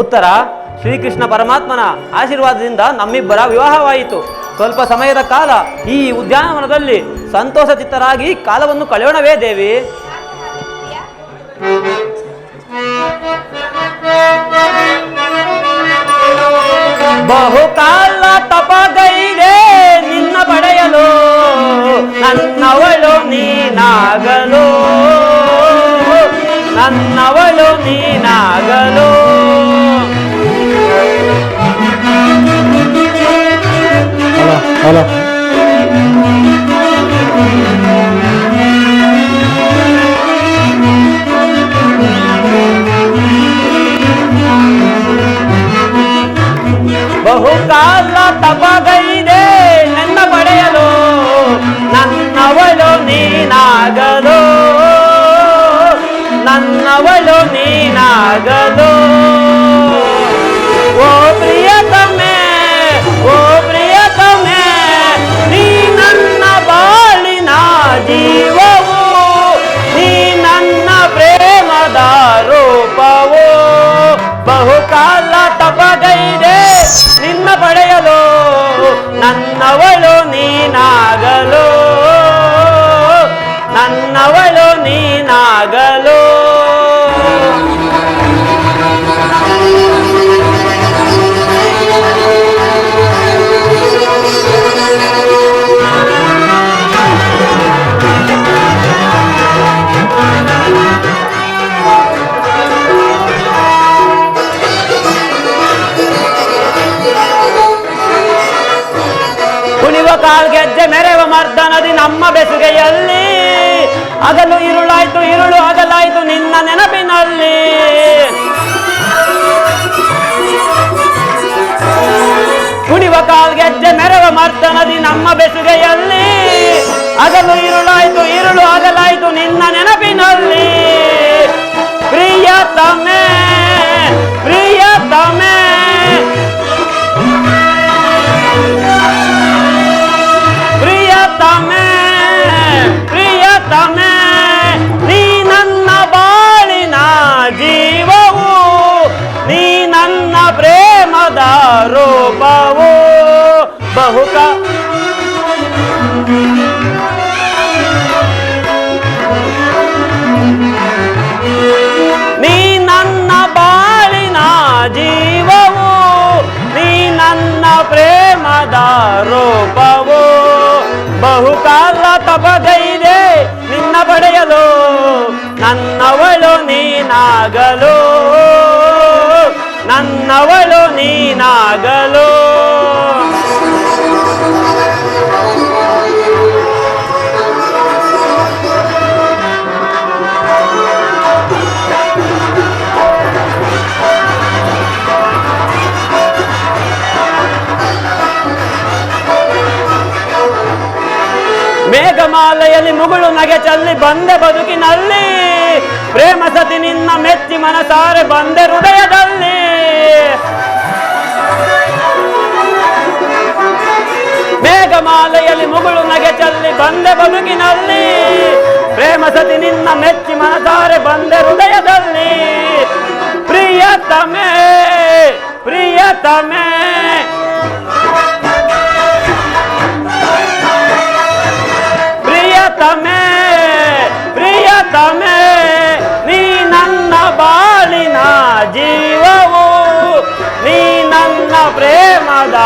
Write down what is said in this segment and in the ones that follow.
ಉತ್ತರ. ಶ್ರೀಕೃಷ್ಣ ಪರಮಾತ್ಮನ ಆಶೀರ್ವಾದದಿಂದ ನಮ್ಮಿಬ್ಬರ ವಿವಾಹವಾಯಿತು. ಸ್ವಲ್ಪ ಸಮಯದ ಕಾಲ ಈ ಉದ್ಯಾನವನದಲ್ಲಿ ಸಂತೋಷ ಚಿತ್ತರಾಗಿ ಕಾಲವನ್ನು ಕಳೆಯೋಣವೇ ದೇವಿ? ಬಹುಕಾಲ ತಪಗೈದೆ ನಿನ್ನ ಪಡೆಯಲು, ನನ್ನವಳು ನೀನಾಗಲು, ನನ್ನವಳು ನೀನಾಗಲು. ಬಹುಕಾಲ ತಪಗೈದೆ ನನ್ನ ಪಡೆಯಲು, ನನ್ನವಳು ನೀನಾಗಲು, ನನ್ನವಳು ನೀನಾಗಲು. ಓ ಪ್ರಿಯತಮೆ, ಓ ಪ್ರಿಯತಮೆ, ನೀ ನನ್ನ ಬಾಳಿನ ಜೀವವು, ನೀ ನನ್ನ ಪ್ರೇಮದ ರೂಪವು. ಬಹುಕಾಲ ತಪಗೈದೆ ನಿನ್ನ ಪಡೆಯಲು, ನನ್ನವಳು ನೀನಾಗಲು, ನನ್ನವಳು ನೀನಾಗಲು. ಕಾಲ್ಗೆಜ್ಜೆ ಮೆರೆವ ಮರ್ದನದಿ ನಮ್ಮ ಬೆಸುಗೆಯಲ್ಲಿ, ಹಗಲು ഇരുಳಾಯ್ತು ഇരുಳು ಹಗಲಾಯ್ತು ನಿನ್ನ ನೆನಪಿನಲ್ಲಿ. ಕುಣಿವ ಕಾಲ್ಗೆಜ್ಜೆ ಮೆರೆವ ಮರ್ದನದಿ ನಮ್ಮ ಬೆಸುಗೆಯಲ್ಲಿ, ಹಗಲು ഇരുಳಾಯ್ತು ഇരുಳು ಹಗಲಾಯ್ತು ನಿನ್ನ ನೆನಪಿನಲ್ಲಿ. ಪ್ರಿಯತಮೆ, ಪ್ರಿಯತಮೆ, ಪ್ರಿಯತಮೆ, ಪ್ರಿಯತಮೆ, ನೀ ನನ್ನ ಬಾಳಿನ ಜೀವವು, ನೀ ನನ್ನ ಪ್ರೇಮದ ರೂಪವು. ನೀ ನನ್ನ ಬಾಳಿನ ಜೀವವು, ನೀ ನನ್ನ ಪ್ರೇಮದ ರೂಪವು. ಬಹುಕಾಲ ತಪಗೈದೆ ನಿನ್ನ ಪಡೆಯಲು, ನನ್ನವಳು ನೀನಾಗಲು, ನನ್ನವಳು ನೀನಾಗಲು. ಮೇಘಮಾಲೆಯಲ್ಲಿ ಮುಗುಳು ನಗೆ ಚಲ್ಲಿ ಬಂದೆ ಬದುಕಿನಲ್ಲಿ, ಪ್ರೇಮ ಸತಿ ನಿನ್ನ ಮೆಚ್ಚಿ ಮನಸಾರೆ ಬಂದೆ ಹೃದಯದಲ್ಲಿ. ಮೇಘಮಾಲೆಯಲ್ಲಿ ಮುಗುಳು ನಗೆ ಚಲ್ಲಿ ಬಂದೆ ಬದುಕಿನಲ್ಲಿ, ಪ್ರೇಮ ಸತಿ ನಿನ್ನ ಮೆಚ್ಚಿ ಮನಸಾರೆ ಬಂದೆ ಹೃದಯದಲ್ಲಿ. ಪ್ರಿಯತಮೆ, ಪ್ರಿಯತಮೆ, ಪ್ರಿಯತಮೆ, ಪ್ರಿಯತಮೆ, ನೀ ನನ್ನ ಬಾಳಿನ ಜೀವವು, ನೀ ನನ್ನ ಪ್ರೇಮದ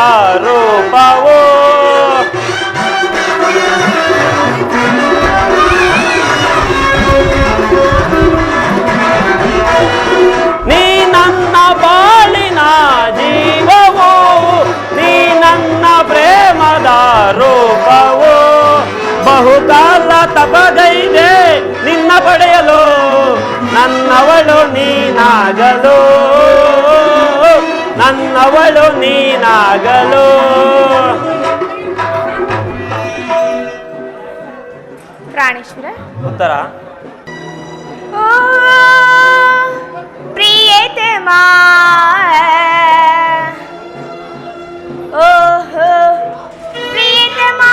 ರೂಪವು. ನೀ ನನ್ನ ಬಾಳಿನ ಜೀವವು, ನೀ ನನ್ನ ಪ್ರೇಮದ ರೂಪವು. ಬಹುಕಾಲ ತಪಗೈದೆ ನಿನ್ನ ಪಡೆಯಲು, ನನ್ನವಳು ನೀನಾಗಲು, ನನ್ನವಳು ನೀನಾಗಲು. ಪ್ರಾಣೇಶ್ವರ. ಉತ್ತರ. ಪ್ರಿಯತಮಾ, ಓಹೋ ಪ್ರಿಯತಮಾ,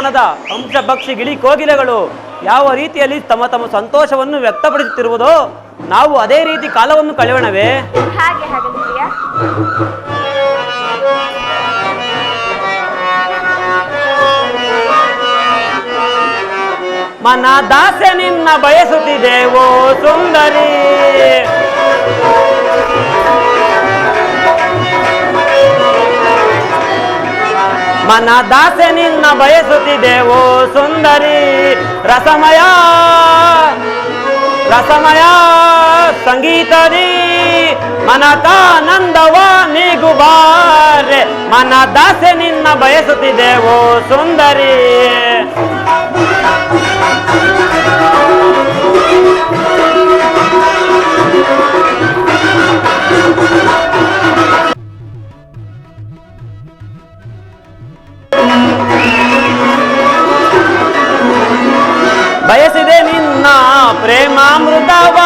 ಉದ್ಯಾನವನದ ಹಂಸಪಕ್ಷಿ ಗಿಳಿ ಕೋಗಿಲೆಗಳು ಯಾವ ರೀತಿಯಲ್ಲಿ ತಮ್ಮ ತಮ್ಮ ಸಂತೋಷವನ್ನು ವ್ಯಕ್ತಪಡಿಸುತ್ತಿರುವುದೋ ನಾವು ಅದೇ ರೀತಿ ಕಾಲವನ್ನು ಕಳೆಯೋಣವೇ? ಹಾಗೆ ಹಾಗಲಿದೆಯಾ? ಮನ ದಾಸೆ ನಿನ್ನ ಬಯಸುತ್ತಿದೆವೋ ಸುಂದರಿ, ಮನ ದಾಸೆ ನಿನ್ನ ಬಯಸುತ್ತಿದೆವೋ ಸುಂದರಿ. ರಸಮಯ ರಸಮಯ ಸಂಗೀತದಿ ಮನಕಾನಂದವ ನೀಗುಬಾರೆ, ಮನ ದಾಸೆ ನಿನ್ನ ಬಯಸುತ್ತಿದೆವೋ ಸುಂದರಿ. ಬಯಸಿದೆ ನಿನ್ನ ಪ್ರೇಮಾಮೃತವ,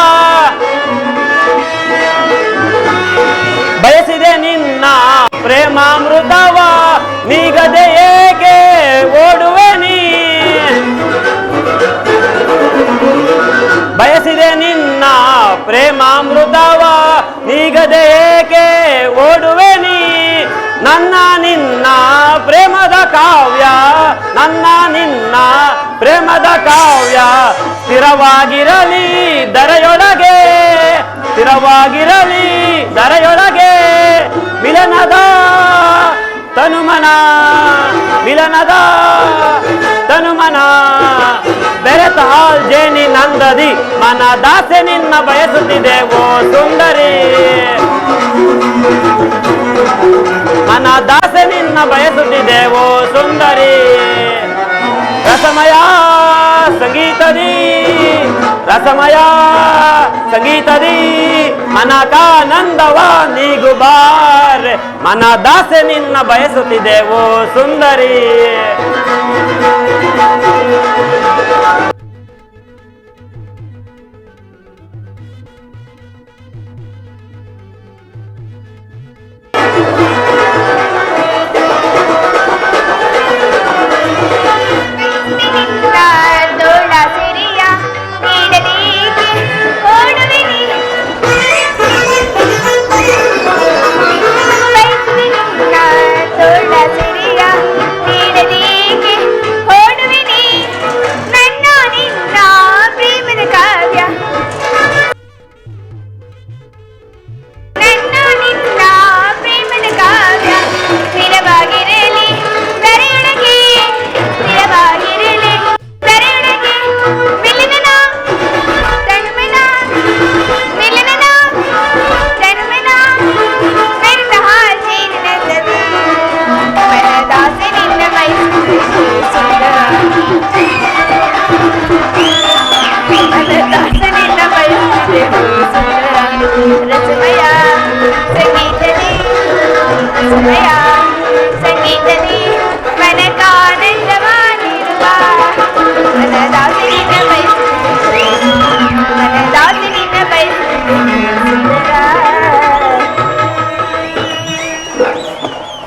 ಬಯಸಿದೆ ನಿನ್ನ ಪ್ರೇಮಾಮೃತವ, ನೀಗದೆ ಏಕೆ ಓಡುವೆ ನೀ. ಬಯಸಿದೆ ನಿನ್ನ ಪ್ರೇಮಾಮೃತವ, ನೀಗದೆ ಏಕೆ ಓಡುವೆ ನೀ. ನನ್ನ ನಿನ್ನ ಪ್ರೇಮದ ಕಾವ್ಯ, ನನ್ನ ನಿನ್ನ ಪ್ರೇಮದ ಕಾವ್ಯ ಸ್ಥಿರವಾಗಿರಲಿ ಧರೆಯೊಳಗೆ, ಸ್ಥಿರವಾಗಿರಲಿ ಧರೆಯೊಳಗೆ. ಮಿಲನದ ತನುಮನ, ಮಿಲನದ ತನುಮನ ಬೆರೆತ ಜೇನಿ ನಂದದಿ, ಮನ ದಾಸೆ ನಿನ್ನ ಬಯಸುತ್ತಿದೆವೋ ಸುಂದರಿ, ಮನ ದಾಸೆ ನಿನ್ನ ಬಯಸುತ್ತಿದೆವೋ ಸುಂದರಿ. ರಸಮಯ ಸಂಗೀತದಿ, ರಸಮಯ ಸಂಗೀತದಿ ಮನಕಾನಂದವ ನೀಗುಬಾರೆ, ಮನ ದಾಸೆ ನಿನ್ನ ಬಯಸುತ್ತಿದೆವೋ ಸುಂದರಿ.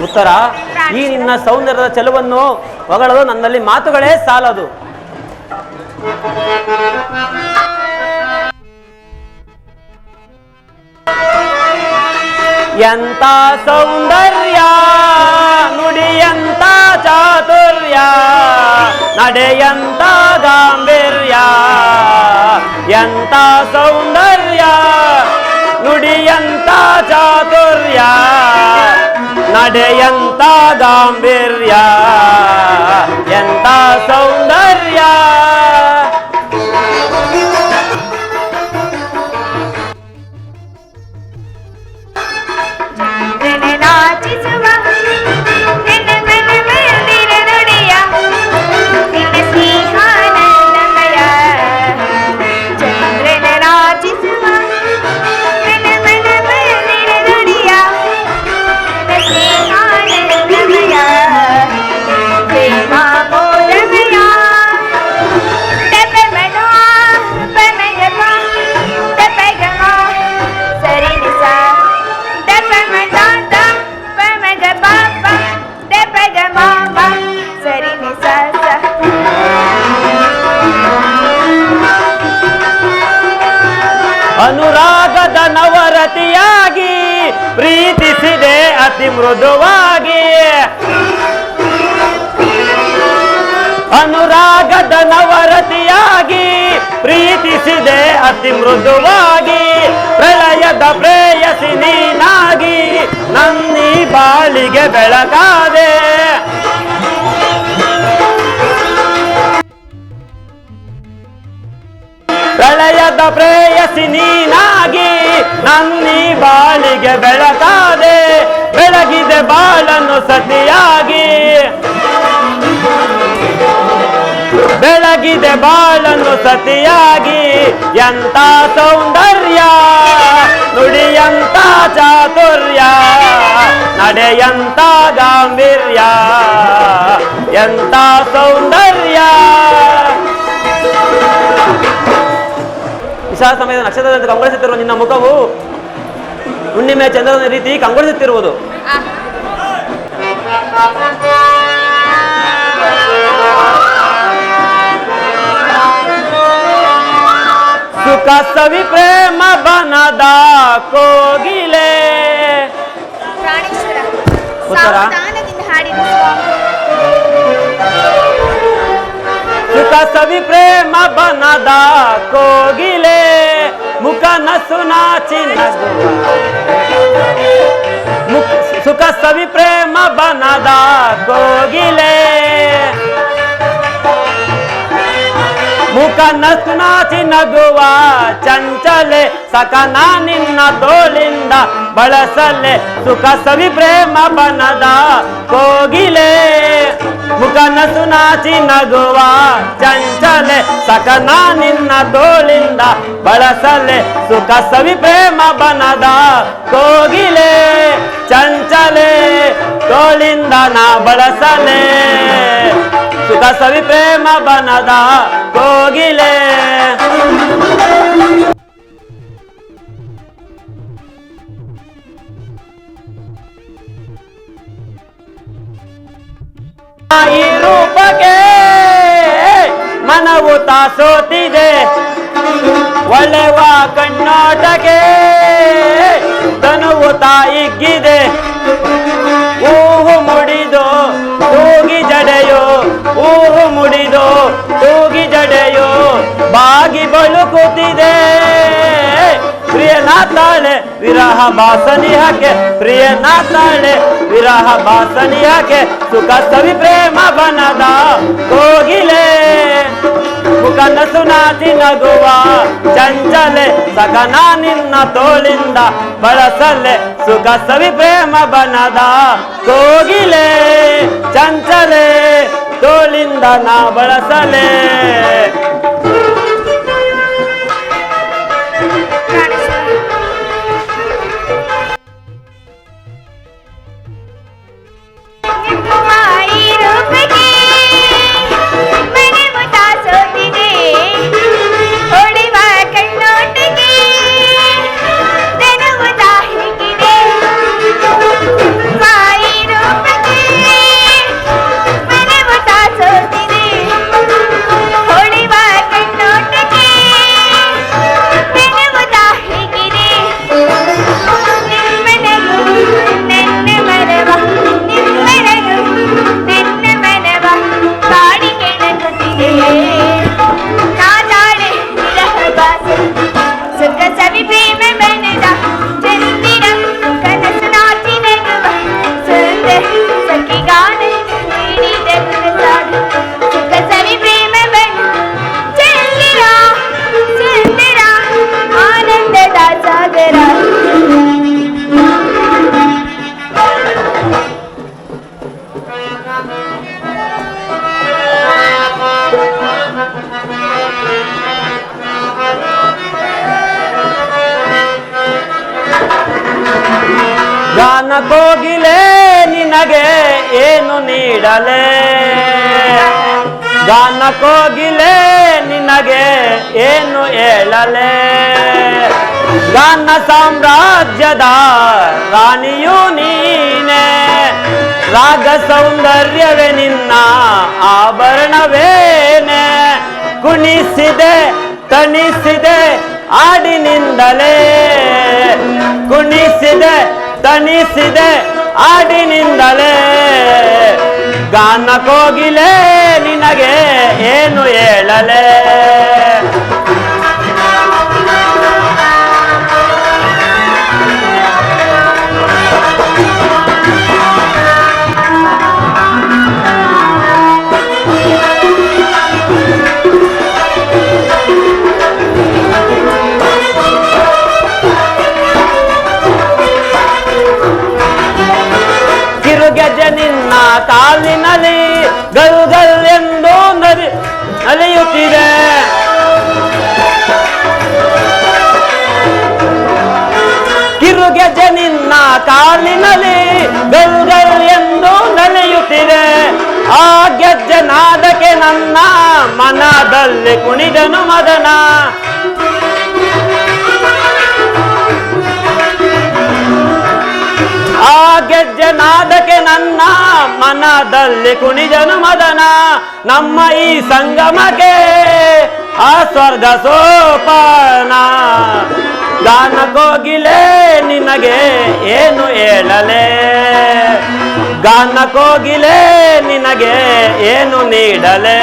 ಉತ್ತರ, ಈ ನಿನ್ನ ಸೌಂದರ್ಯದ ಚೆಲುವನ್ನು ಹೊಗಳಲು ನನ್ನಲ್ಲಿ ಮಾತುಗಳೇ ಸಾಲದು. ಎಂತ ಸೌಂದರ್ಯ ನುಡಿಯಂತ ಚಾತುರ್ಯ, ನಡೆಯಂತ ಗಾಂಭೀರ್ಯ. ಎಂತ ಸೌಂದರ್ಯ ನುಡಿಯಂತ ಚಾತುರ್ಯ, ನಡೆಯಂತ ಗಾಂಭೀರ್ಯ. ಎಂತ ಸೌಂದರ್ಯ. Mano ಅನುರಾಗದ ನವರತಿಯಾಗಿ ಪ್ರೀತಿಸಿದೆ ಅತಿ ಮೃದುವಾಗಿ. ಅನುರಾಗದ ನವರತಿಯಾಗಿ ಪ್ರೀತಿಸಿದೆ ಅತಿ ಮೃದುವಾಗಿ. ಪ್ರಳಯದ ಪ್ರೇಯಸಿ ನೀನಾಗಿ ನನ್ನೀ ಬಾಳಿಗೆ ಬೆಳಕಾದೆ. ಪ್ರಳಯದ ಪ್ರೇಯಸಿ ನೀನಾಗಿ ನನ್ನೀ ಬಾಳಿಗೆ ಬೆಳಕಾದೆ. ಬೆಳಗಿದೆ ಬಾಳನ್ನು ಸತಿಯಾಗಿ, ಬೆಳಗಿದೆ ಬಾಳನ್ನು ಸತಿಯಾಗಿ. ಎಂತ ಸೌಂದರ್ಯ ನುಡಿಯಂತ ಚಾತುರ್ಯ, ನಡೆಯಂತ ಗಾಂಭೀರ್ಯ, ಎಂತ ಸೌಂದರ್ಯ. ವಿಶಾಲ ಸಮಯದ ನಕ್ಷತ್ರದಂತೆ ಕಂಗೊಳಿಸುತ್ತಿರುವ ನಿನ್ನ ಮುಖವು ಹುಣ್ಣಿಮೆ ಚಂದ್ರನ ರೀತಿ ಕಂಗೊಳಿಸುತ್ತಿರುವುದು. ಸುಖ ಸವಿ ಪ್ರೇಮ ಬನದ ಕೋಗಿಲೆ. ಪ್ರಾಣೇಶ್ವರ ಉತ್ತರ? ಸಾವಧಾನದಿಂದ ಹಾಡಿದ ಸುಖ ಸವಿ ಪ್ರೇಮ ಬನದ ಕೋಗಿಲೆ. ಮುಖ ನಸು ನಾಚಿ ಸುಖ ಸವಿ ಪ್ರೇಮ ಬನದ ಕೋಗಿಲೆ. ಮುಖ ನಸು ನಾಚಿ ನಗುವ ಚಂಚಲೆ. ಸಕನ ನಿನ್ನ ತೋಳಿಂದ ಬಳಸಲೆ. ಸುಖ ಸವಿ ಪ್ರೇಮ ಬನದ ಕೋಗಿಲೆ. ಮುಖ ನಸು ನಾಚಿ ನಗುವ ಚಂಚಲೆ. ಸಕನ ನಿನ್ನ ತೋಳಿಂದ ಬಳಸಲೆ. ಸುಖ ಸವಿ ಪ್ರೇಮ ಬನದ ಕೋಗಿಲೆ. ಚಂಚಲೆ ತೋಳಿಂದ ನಾ ಬಳಸಲೆ. ಸುಖ ಸವಿ ಪ್ರೇಮ ಬನದ ಕೋಗಿಲೆ. ಈ ರೂಪಕ್ಕೆ ಮನವು ತಾಸೋತಿದೆ. ಒಳ್ಳೆವ ಕಣ್ಣೋಟಕ್ಕೆ ತನುವು ತಾಯಿಗಿದೆ. ಹೂವು ಮುಡಿದು ತೂಗಿ ಜಡೆಯೋ, ಹೂವು ಮುಡಿದು ತೂಗಿ ಜಡೆಯೋ ಬಾಗಿ ಬಳುಕುತ್ತಿದೆ. ಪ್ರಿಯನಾತಾಳೆ ವಿರಹ ಬಾಸನಿಹಕ್ಕೆ, ಪ್ರಿಯನಾತಾಳೆ ವಿರಹ ಬಾಸನಿಹಕ್ಕೆ. ಸುಖ ಸವಿ ಪ್ರೇಮ ಬನದ ಕೋಗಿಲೆ. ಮುಖ ನಸು ನಾಚಿ ನಗುವ ಚಂಚಲೆ. ಸಕನ ನಿನ್ನ ತೋಳಿಂದ ಬಳಸಲೆ. ಸುಖ ಸವಿ ಪ್ರೇಮ ಬನದ ಕೋಗಿಲೆ. ಚಂಚಲೆ ತೋಳಿಂದ ನಾ ಬಳಸಲೆ. ಗಾನ ಕೋಗಿಲೆ ನಿನಗೆ ಏನು ನೀಡಲೆ. ಗಾನ ಕೋಗಿಲೆ ನಿನಗೆ ಏನು ಹೇಳಲೆ. ಗಾನ ಸಾಮ್ರಾಜ್ಯದ ರಾಣಿಯೂ ನೀನೆ. ರಾಗ ಸೌಂದರ್ಯವೇ ನಿನ್ನ ಆಭರಣವೇನೆ. ಕುಣಿಸಿದೆ ತಣಿಸಿದೆ ಆಡಿನಿಂದಲೇ ಕುಣಿಸಿದೆ ತಣಿಸಿದೆ ಆಡಿನಿಂದಲೇ ಗಾನ ಕೋಗಿಲೆ ನಿನಗೆ ಏನು ಹೇಳಲೇ ಗೆಜ್ಜೆ ನಿನ್ನ ಕಾಲಿನಲ್ಲಿ ಗಲ್ ಗಲ್ ಎಂದು ನಲಿಯುತ್ತಿದೆ ಕಿರುಗೆಜ್ಜೆ ನಿನ್ನ ಕಾಲಿನಲ್ಲಿ ಗಲ್ ಗಲ್ ಎಂದು ನಲಿಯುತ್ತಿದೆ ಆ ಗೆಜ್ಜೆ ನಾದಕ್ಕೆ ನನ್ನ ಮನದಲ್ಲಿ ಕುಣಿದನು ಮದನ ಆ ಗೆಜ್ಜೆ ನಾದಕ್ಕೆ ನನ್ನ ಮನದಲ್ಲಿ ಕುಣಿದನು ಮದನ ನಮ್ಮ ಈ ಸಂಗಮಕ್ಕೆ ಆ ಸ್ವರ್ಗ ಸೋಪಾನ ಗಾನ ಕೋಗಿಲೆ ನಿನಗೆ ಏನು ಹೇಳಲೇ ಗಾನ ಕೋಗಿಲೆ ನಿನಗೆ ಏನು ನೀಡಲೇ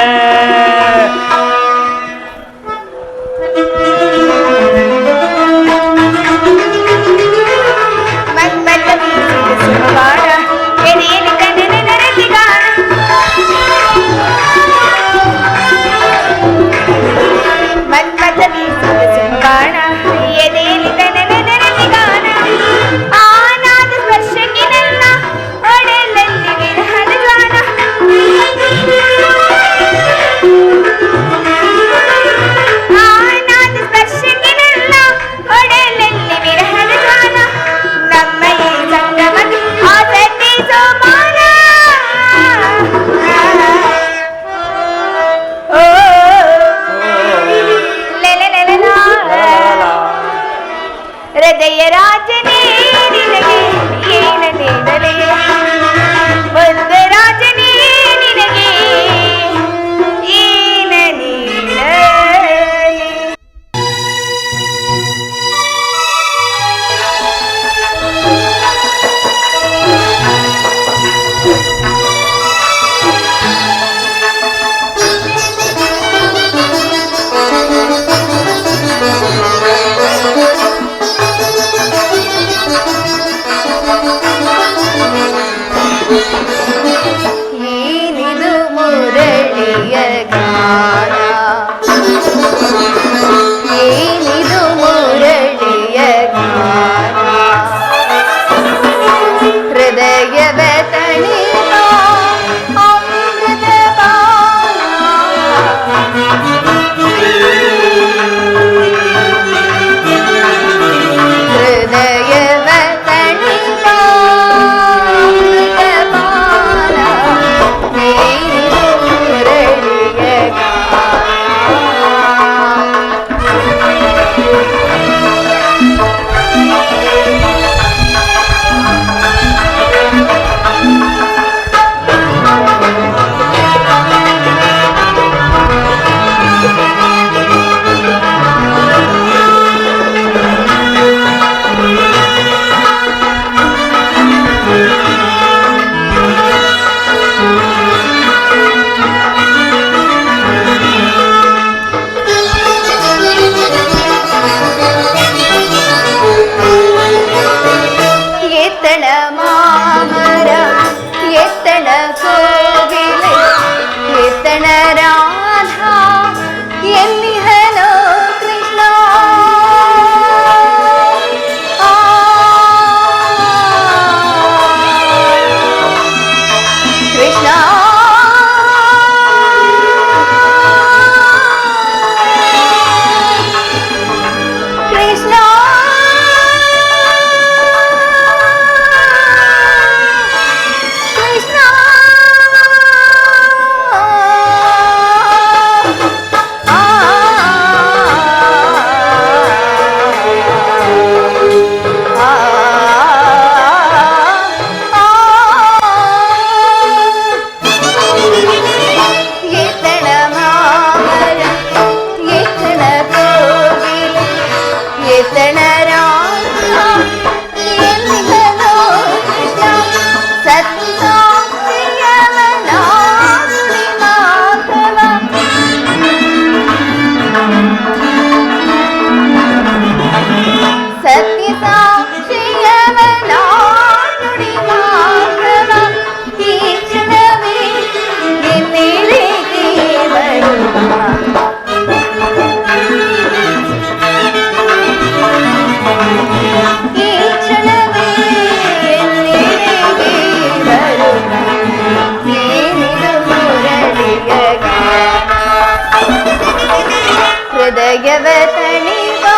ತಣಿವಾ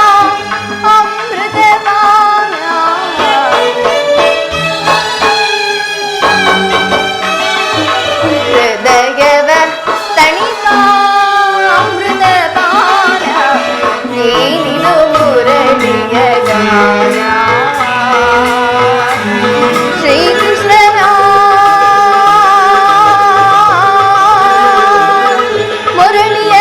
ಅಮೃತಪಾನ ಹೃದಯವ ತಣಿವಾ ಅಮೃತಪಾನ ನೀನಿದು ಮುರಳಿಯ ಗಾನ ಶ್ರೀಕೃಷ್ಣನ ಮುರಳಿಯ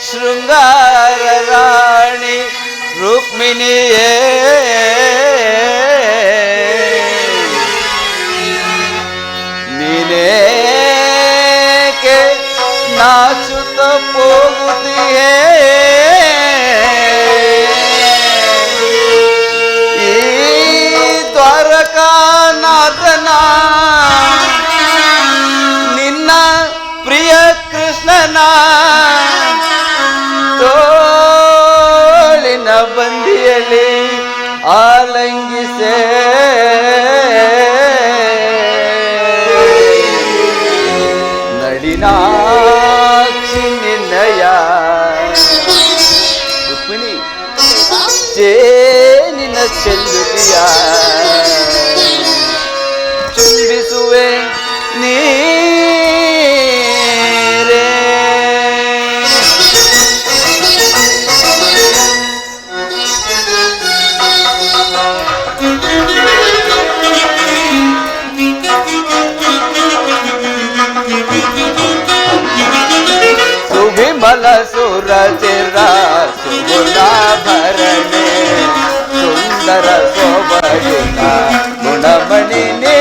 ಶೃಂಗಾರ ರಾಣಿ ರುಕ್ಮಿಣಿಯೇ ನೀನೇಕೆ ನಾಚುತ್ತ ಹೋಗುತ್ತೀಯೇ ಈ ದ್ವಾರಕಾನಾಥನ ನಿನ್ನ ಪ್ರಿಯ ಕೃಷ್ಣನ ತೋಳಿನ ಬಂದಿಯಲ್ಲಿ ಆಲಂಗಿಸೆ ನಡಿನಾಕ್ಷಿ ನಿನ್ನಯ ರುಕ್ಮಿಣಿ ಚೇನಿನ ಚೆಲ್ಲುತಿಯ ಚುಂಬಿಸುವೆ ನೀರೇ ಸುವಿಮಲ ಸುರಚಿರ ಸುಗುಣಾಭರಣೆ ಸುಂದರ ಸೊಬಗಿನ ಗುಣಮಣಿ ನೀ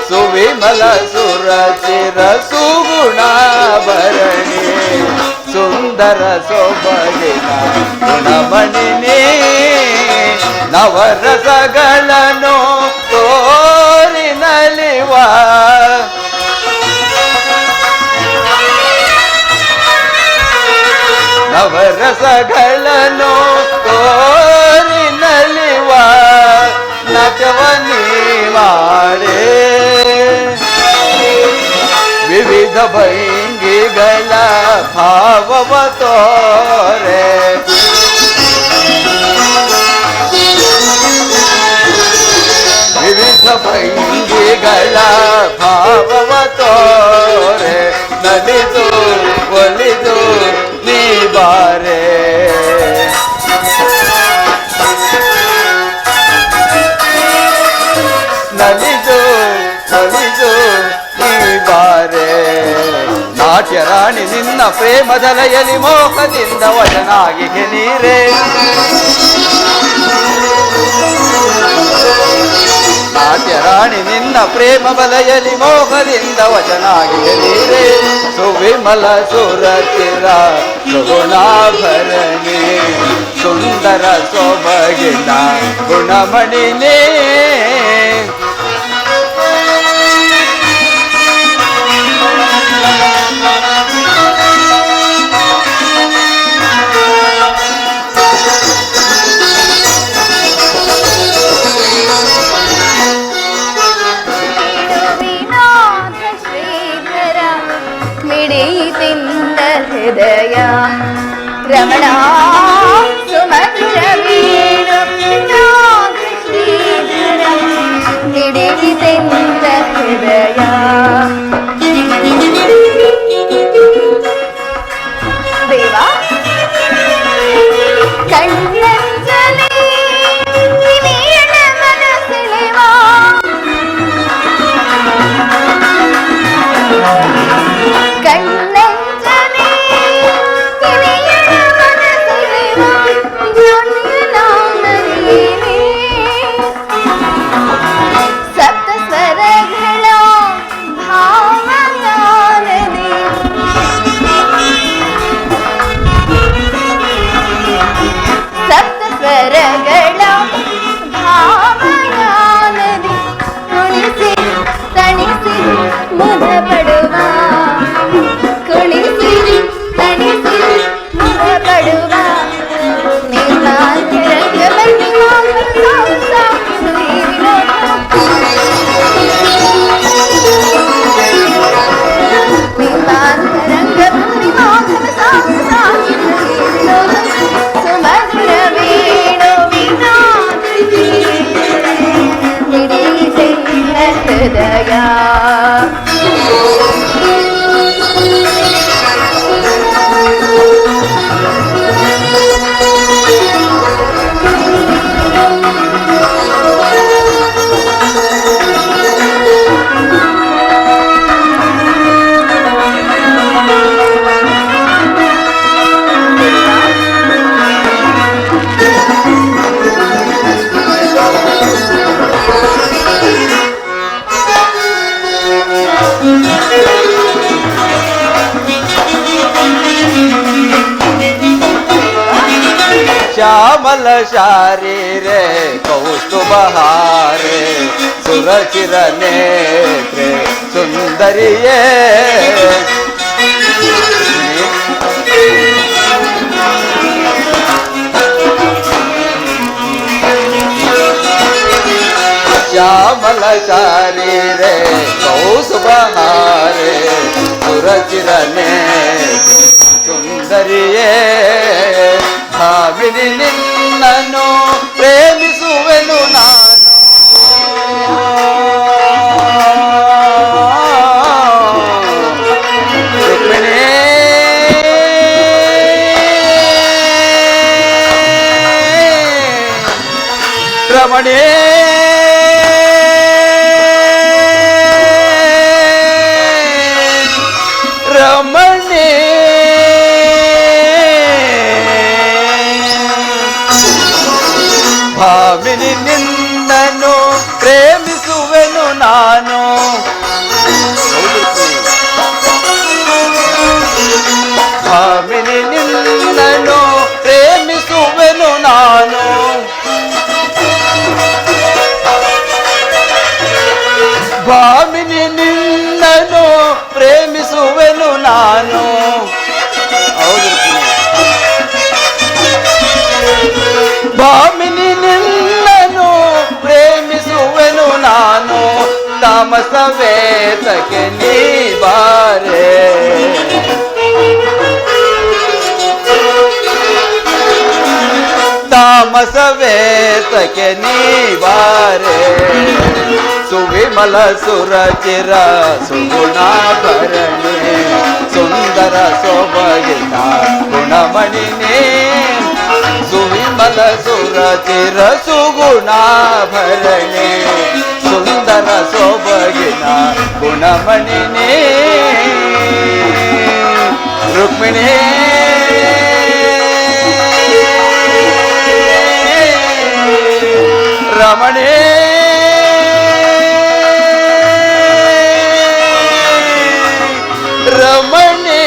ಸುವಿಮಲ ಸುರಚಿರ ಸುಗುಣಾಭರಣೆ ಸುಂದರ ಸೊಬಗಿನ ಗುಣಮಣಿ ನೀ ನವರಸಗಳನ್ನು ತೋರಿನಲಿವ ನವರಸಗಳನ್ನು ತೋರಿನಲಿವ ನಟವನಿ ಮಾಡೆ ವಿವಿಧ ಭಂಗಿಗಳ ಭಾವವ ತೋರೆ ವಿವಿಧ ಭಂಗಿಗಳ ಭಾವವ ತೋರೆ ನಲಿದು ಒಲಿದು ನೀ ಬಾರೆ ನಲಿದು ಒಲಿದು ನೀ ಬಾರೆ ನಾಟ್ಯ ರಾಣಿ ನಿನ್ನ ಪ್ರೇಮದಲೆಯಲಿ ಮೋಹದಿಂದ ವಚನಾಗಿ ನೀರೇ ನಾಟ್ಯ ರಾಣಿ ನಿನ್ನ ಪ್ರೇಮ ಬಲೆಯಲಿ ಮೋಹದಿಂದ ವಚನಾಗಿ ನೀರೇ ಸುವಿಮಲ ಸುರಚಿರ ಸುಗುಣಾಭರಣಿ ಸುಂದರ ಸೊಬಗಿನ ಗುಣಮಣಿನೇ ಹೃದಯ ರಮಣ ಸುಮಧುರ ವೀಣು ನಾದ ಶ್ರೀಧರ ಮಿಡಿತೆಂದ ಹೃದಯ ದೇವ ಕಣ್ಣಂಜಲಿ ನೀನ ಮನಸೆಳೆವಾ ಕಣ್ಣಂಜಲಿ ಕಿವಿಯನ ಮನಸೆಳೆವಾ ಹೃದಯ ಶ್ಯಾಮಲ ಶಾರೀರೆ ಕೌಸ್ತುಭಹಾರೆ ಸುರಚಿರ ನೇತ್ರೆ ಸುಂದರಿಯೇ ಶ್ಯಾಮಲ ಶಾರೀರೆ ಕೌಸ್ತುಭಹಾರೆ ಸುರಚಿರ ನೇತ್ರೆ ಸುಂದರಿಯೇ ಭಾಮಿನಿ ನಿನ್ನನ್ನು ಪ್ರೇಮಿಸುವೆನು ನಾನು ರುಕ್ಮಿಣಿ ರಮಣಿ ರಮಣಿ ಭಾಮಿನಿ ನಿನ್ನನ್ನು ಪ್ರೇಮಿಸುವೆನು ನಾನು ಭಾಮಿನಿ ನಿನ್ನನ್ನು ಪ್ರೇಮಿಸುವೆನು ನಾನು ಭಾಮಿನಿ ನಿನ್ನನ್ನು ಪ್ರೇಮಿಸುವೆನು ನಾನು ಹೌದು ಭಾಮಿನಿ ನಿನ್ನನ್ನು ಪ್ರೇಮಿಸುವೆನು ನಾನು ತಾಮಸವೇತಕ್ಕೆ ನೀ ಬಾರೆ ತಾಮಸವೇತಕ್ಕೆ ನೀ ಬಾರೆ ಸುವಿಮಲ ಸುರಚಿರ ಸುಗುಣಾಭರಣಿ ಸುಂದರ ಸೊಬಗಿನ ಗುಣಮಣಿನೇ ಸುವಿಮಲ ಸುರಚಿರ ಸುಗುಣಾಭರಣಿ ಸುಂದರ ಸೊಬಗಿನ ಗುಣಮಣಿನೇ ರುಕ್ಮಿಣಿ ರಮಣಿ ರಮಣಿ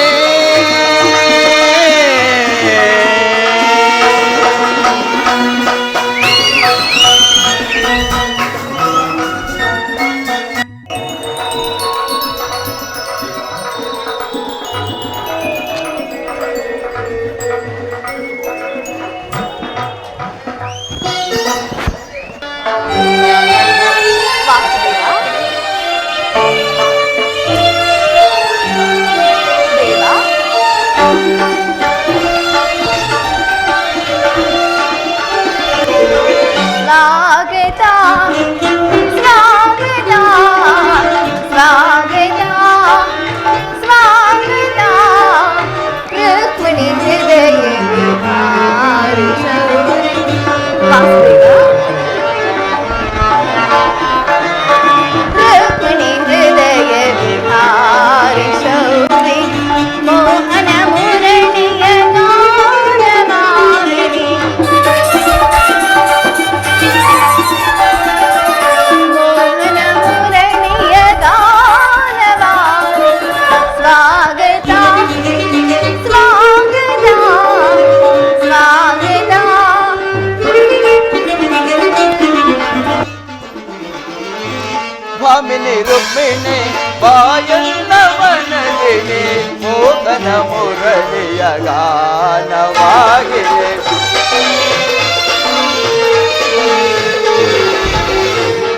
ಭಾಮಿನಿ ರುಕ್ಮಿಣಿ ಬಾಯಣ್ಣವನಗಿನಿ ಮೋಹನ ಮುರಳಿಯ ಗಾನವಾಗಿದೆ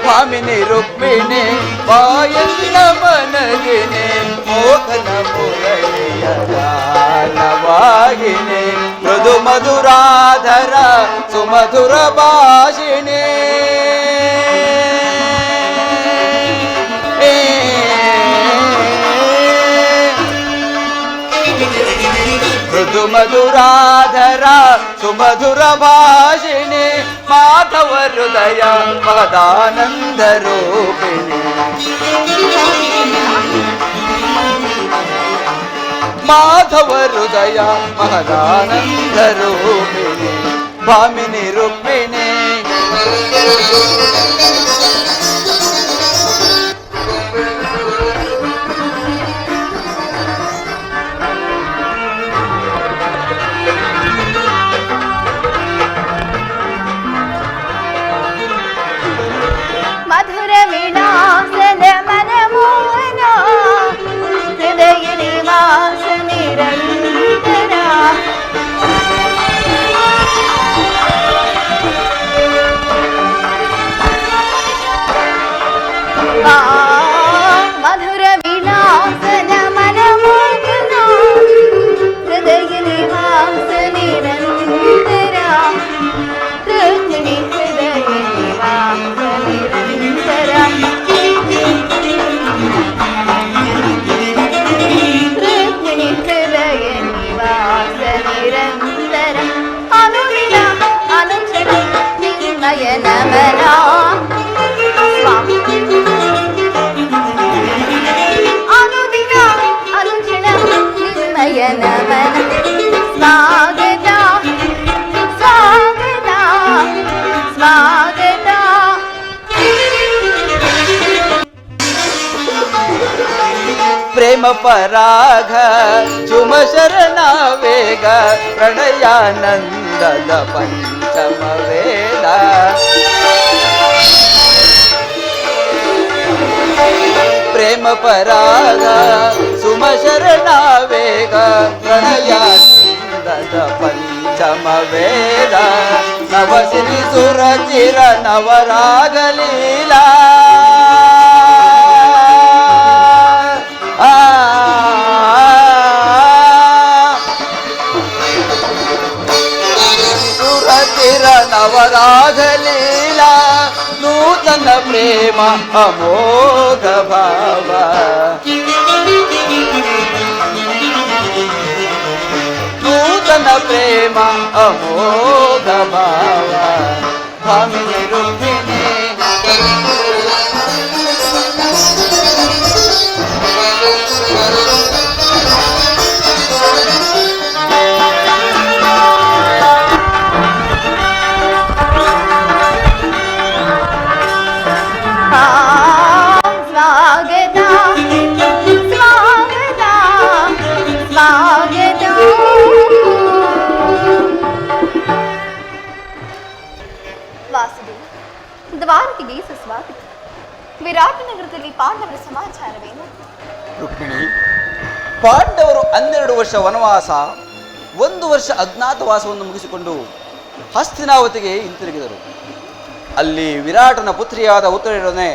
ಭಾಮಿನಿ ರುಕ್ಮಿಣಿ ಬಾಯಣ್ಣವನಗಿನಿ ಮೋಹನ ಮುರಳಿಯ ಗಾನವಾಗಿದೆ ಮೃದು ಮಧುರಾಧರ ಸುಮಧುರ ಭಾಷಿಣಿ ಮಧುರಾಧರ ಸುಮಧುರ ಭಾಷಿಣಿ ಮಾಧವ ಹೃದಯ ಮಹದಾನಂದ ರೂಪಿಣಿ ಮಾಧವ ಹೃದಯ ಮಹದಾನಂದ ರೂಪಿಣಿ ಭಾಮಿನಿ ರುಕ್ಮಿಣಿ ಮಧುರ ವಿಳಾಸದ ಮನಮೋಹನ ಹೃದಯ ನಿವಾಸ ನಿರಂತರ ಮಧುರ ವಿಳಾಸದ ಮನಮೋಹನ ಹೃದಯ ನಿವಾಸ ನಿರಂತರ ರುಕ್ಮಿಣಿ ಹೃದಯ ನಿವಾಸ ನಿರಂತರ ರುಕ್ಮಿಣಿ ಹೃದಯ ನಿವಾಸ ನಿರಂತರ ಅನುದಿನ ಅನುಕ್ಷಣ ನಿನ್ನಯ ನಮನ ಅನುದಿನ ಅನುಕ್ಷಣ ನಿನ್ನಯ ನಮನ ಸ್ವಾಗತ ಸ್ವಾಗತ ಸ್ವಾಗತ ಪ್ರೇಮ ಪರಾಗ ಚುಮ ಶರಣ ವೇಗ ಪ್ರಣಯಾನಂದದ ಪಂಚಮ ವೇದ ಪ್ರೇಮ ಪರಾಗ ಸುಮ ಶರಣ ವೇಗ ಪ್ರಣಯಾನಂದದ ಪಂಚಮ ವೇದ ನವಸಿರಿ ಸುರಚಿರ ನವರಾಗಲೀಲಾ ಸುರಚಿರ ನವರಾಗಲೀಲಾ ನೂತನ ಪ್ರೇಮ ಅಮೋಘ ಭಾವ ನೂತನ ಪ್ರೇಮ ಅಮೋಘ ಭಾವ ಭಾಮಿನಿ ರುಕ್ಮಿಣಿ ಸ್ವಾಗತ ಸ್ವಾಗತ ಸ್ವಾಗತ ವಾಸುದೇವ ದ್ವಾರಕೆಗೆ ಸುಸ್ವಾಗತ. ವಿರಾಟ ನಗರದಲ್ಲಿ ಪಾಂಡವರ ಸಮಾಚಾರವೇನು? ರುಕ್ಮಿಣಿ, ಪಾಂಡವರು 12 ವರ್ಷ ವನವಾಸ 1 ವರ್ಷ ಅಜ್ಞಾತವಾಸವನ್ನು ಮುಗಿಸಿಕೊಂಡು ಹಸ್ತಿನಾವತಿಗೆ ಹಿಂತಿರುಗಿದರು. ಅಲ್ಲಿ ವಿರಾಟನ ಪುತ್ರಿಯಾದ ಉತ್ತರರೊಡನೆ